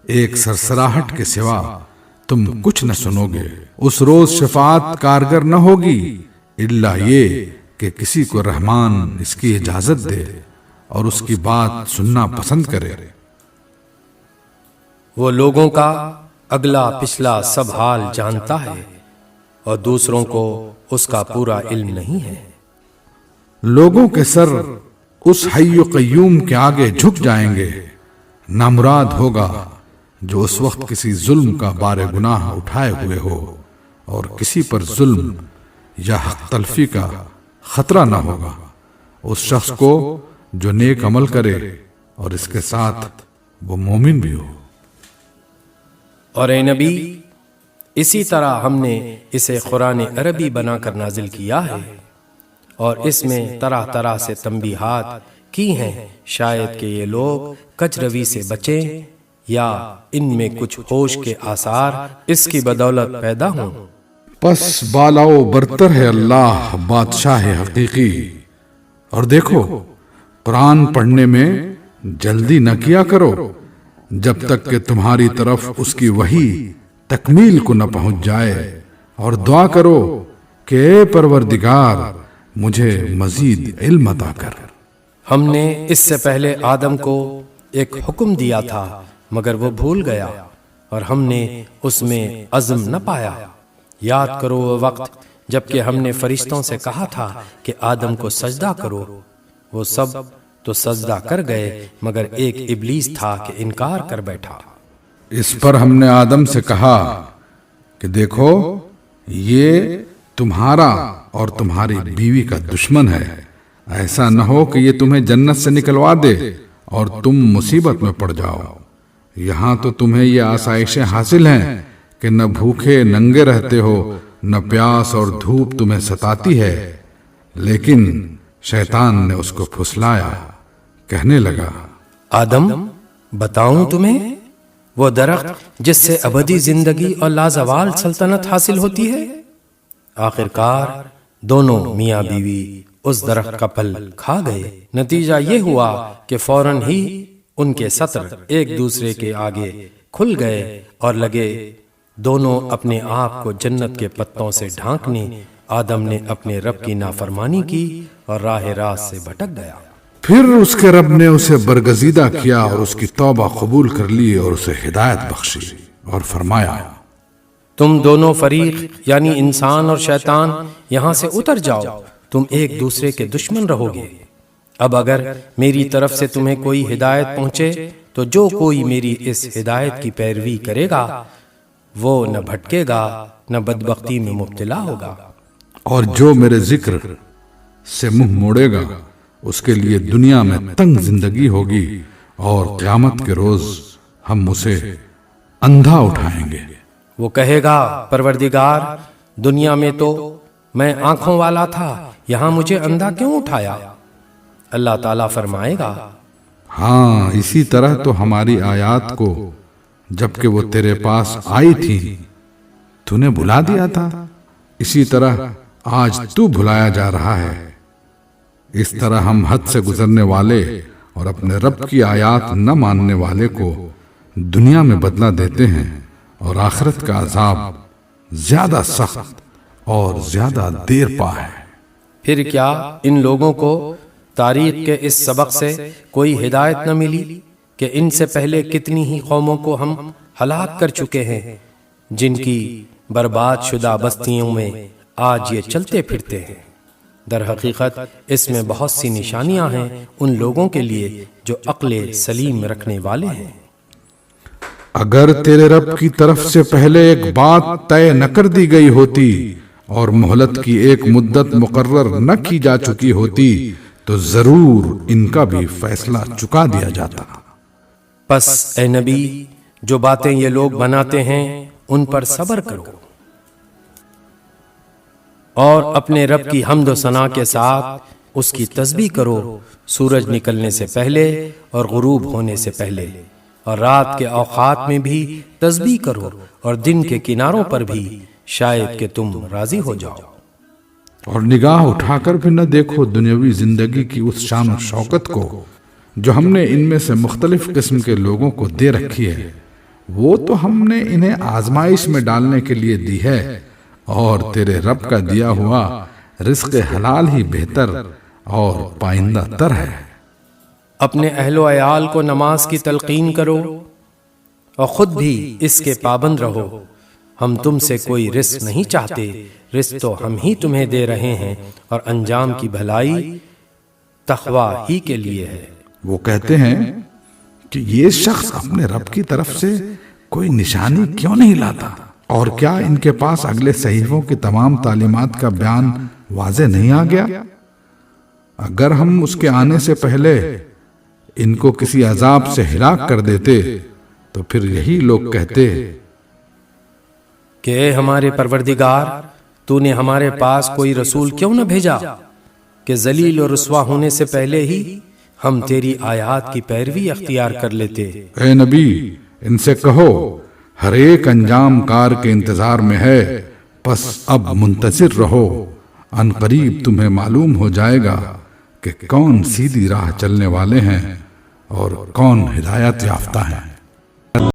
ایک سرسراہٹ کے سوا تم کچھ نہ سنو گے۔ اس روز شفاعت کارگر نہ ہوگی الا یہ کہ کسی کو رحمان اس کی اجازت دے اور اس کی بات سننا پسند کرے۔ وہ لوگوں کا اگلا پچھلا سب حال جانتا ہے اور دوسروں کو اس کا پورا علم نہیں ہے۔ لوگوں کے سر اس حی و قیوم کے آگے جھک جائیں گے۔ نامراد ہوگا جو اس وقت کسی ظلم کا بار گناہ اٹھائے ہوئے ہو اور کسی پر ظلم یا حق تلفی کا خطرہ نہ ہوگا، اس شخص کو جو نیک عمل کرے اور اس کے ساتھ وہ مومن بھی ہو۔ اور اے نبی، اسی طرح ہم نے اسے قرآن عربی بنا کر نازل کیا ہے اور اس میں طرح طرح سے تنبیہات کی ہیں، شاید کہ یہ لوگ کج روی سے بچیں یا ان میں کچھ ہوش کے آثار اس کی بدولت پیدا ہوں۔ پس بالاؤ برتر ہے اللہ بادشاہ حقیقی۔ اور دیکھو، قرآن پڑھنے میں جلدی نہ کیا کرو جب تک کہ تمہاری طرف اس کی وحی تکمیل کو نہ پہنچ جائے، اور دعا کرو کہ اے پروردگار مجھے مزید علم عطا کر۔ ہم نے اس سے پہلے آدم کو ایک حکم دیا تھا مگر وہ بھول گیا اور ہم نے اس میں عزم نہ پایا۔ یاد کرو وہ وقت جبکہ ہم نے فرشتوں سے کہا تھا کہ آدم کو سجدہ کرو، وہ سب تو سجدہ کر گئے مگر ایک ابلیس تھا کہ انکار کر بیٹھا۔ اس پر ہم نے آدم سے کہا کہ دیکھو، یہ تمہارا اور تمہاری بیوی کا دشمن ہے، ایسا نہ ہو کہ یہ تمہیں جنت سے نکلوا دے اور تم مصیبت میں پڑ جاؤ۔ یہاں تو تمہیں یہ آسائشیں حاصل ہیں کہ نہ بھوکے ننگے رہتے ہو، نہ پیاس اور دھوپ تمہیں ستاتی ہے۔ لیکن شیطان نے اس کو پھسلایا، کہنے لگا، آدم، بتاؤں تمہیں وہ درخت جس سے ابدی زندگی اور لازوال سلطنت حاصل ہوتی ہے؟ آخرکار دونوں میاں بیوی اس درخت کا پھل کھا گئے۔ نتیجہ یہ ہوا کہ فوراً ہی ان کے سطر ایک دوسرے کے آگے کھل گئے اور لگے دونوں اپنے آپ کو جنت کے پتوں سے ڈھانکنے۔ آدم نے اپنے رب کی نافرمانی کی اور راہ راست سے بھٹک گیا۔ پھر اس کے رب نے اسے برگزیدہ کیا اور اس کی توبہ قبول کر لی اور اسے ہدایت بخشی اور فرمایا، تم دونوں فریق یعنی انسان اور شیطان یہاں سے اتر جاؤ، تم ایک دوسرے کے دشمن رہو گے۔ اب اگر میری طرف سے تمہیں کوئی ہدایت پہنچے تو جو کوئی میری اس ہدایت کی پیروی کرے گا وہ نہ بھٹکے گا نہ بدبختی میں مبتلا ہوگا، اور جو میرے ذکر سے منہ موڑے گا اس کے لیے دنیا میں تنگ زندگی ہوگی اور قیامت کے روز ہم اسے اندھا اٹھائیں گے۔ وہ کہے گا، پروردگار، دنیا میں تو میں آنکھوں والا تھا، یہاں مجھے اندھا کیوں اٹھایا؟ اللہ تعالیٰ فرمائے گا، ہاں، اسی طرح تو ہماری آیات کو جبکہ وہ تیرے پاس آئی تھی تو نے بھلا دیا تھا، اسی طرح آج تو بھلایا جا رہا ہے۔ اس طرح ہم حد سے گزرنے والے اور اپنے رب کی آیات نہ ماننے والے کو دنیا میں بدلہ دیتے ہیں، اور آخرت کا عذاب زیادہ سخت اور زیادہ دیر پا ہے۔ پھر کیا ان لوگوں کو تاریخ کے اس سبق سے کوئی ہدایت نہ ملی کہ ان سے پہلے کتنی ہی قوموں کو ہم ہلاک کر چکے ہیں، جن کی برباد شدہ بستیوں میں آج یہ چلتے پھرتے ہیں۔ در حقیقت اس میں بہت سی نشانیاں ہیں ان لوگوں کے لیے جو عقل سلیم رکھنے والے ہیں۔ اگر تیرے رب کی طرف سے پہلے ایک بات طے نہ کر دی گئی ہوتی اور مہلت کی ایک مدت مقرر نہ کی جا چکی ہوتی تو ضرور ان کا بھی فیصلہ چکا دیا جاتا۔ پس اے نبی، جو باتیں یہ لوگ بناتے ہیں ان پر صبر کرو اور اپنے رب کی حمد و ثنا کے ساتھ اس کی تسبیح کرو، سورج نکلنے سے پہلے اور غروب ہونے سے پہلے، اور رات کے اوقات میں بھی تسبیح کرو اور دن کے کناروں پر بھی، شاید کہ تم راضی ہو جاؤ۔ اور نگاہ اٹھا کر بھی نہ دیکھو دنیاوی زندگی کی اس شان و شوکت کو جو ہم نے ان میں سے مختلف قسم کے لوگوں کو دے رکھی ہے۔ وہ تو ہم نے انہیں آزمائش میں ڈالنے کے لیے دی ہے، اور تیرے رب کا دیا ہوا رزق حلال ہی بہتر اور پائندہ تر ہے۔ اپنے اہل و عیال کو نماز کی تلقین کرو اور خود بھی اس کے پابند رہو۔ ہم تم سے کوئی رزق نہیں چاہتے، رزق تو ہم ہی تمہیں دے رہے ہیں، اور انجام کی بھلائی تقویٰ ہی کے لیے ہے۔ وہ کہتے ہیں کہ یہ شخص اپنے رب کی طرف سے کوئی نشانی کیوں نہیں لاتا؟ اور کیا ان کے پاس اگلے صحیفوں کی تمام تعلیمات کا بیان واضح نہیں آ گیا؟ اگر ہم اس کے آنے سے پہلے ان کو کسی عذاب سے ہلاک کر دیتے تو پھر یہی لوگ کہتے کہ اے ہمارے پروردگار، تو نے ہمارے پاس کوئی رسول کیوں نہ بھیجا کہ ذلیل اور رسوا ہونے سے پہلے ہی ہم تیری آیات کی پیروی اختیار کر لیتے۔ اے نبی، ان سے کہو ہر ایک انجام کار کے انتظار میں ہے، پس اب منتظر رہو، ان قریب تمہیں معلوم ہو جائے گا کہ کون سیدھی راہ چلنے والے ہیں اور کون ہدایت یافتہ ہیں۔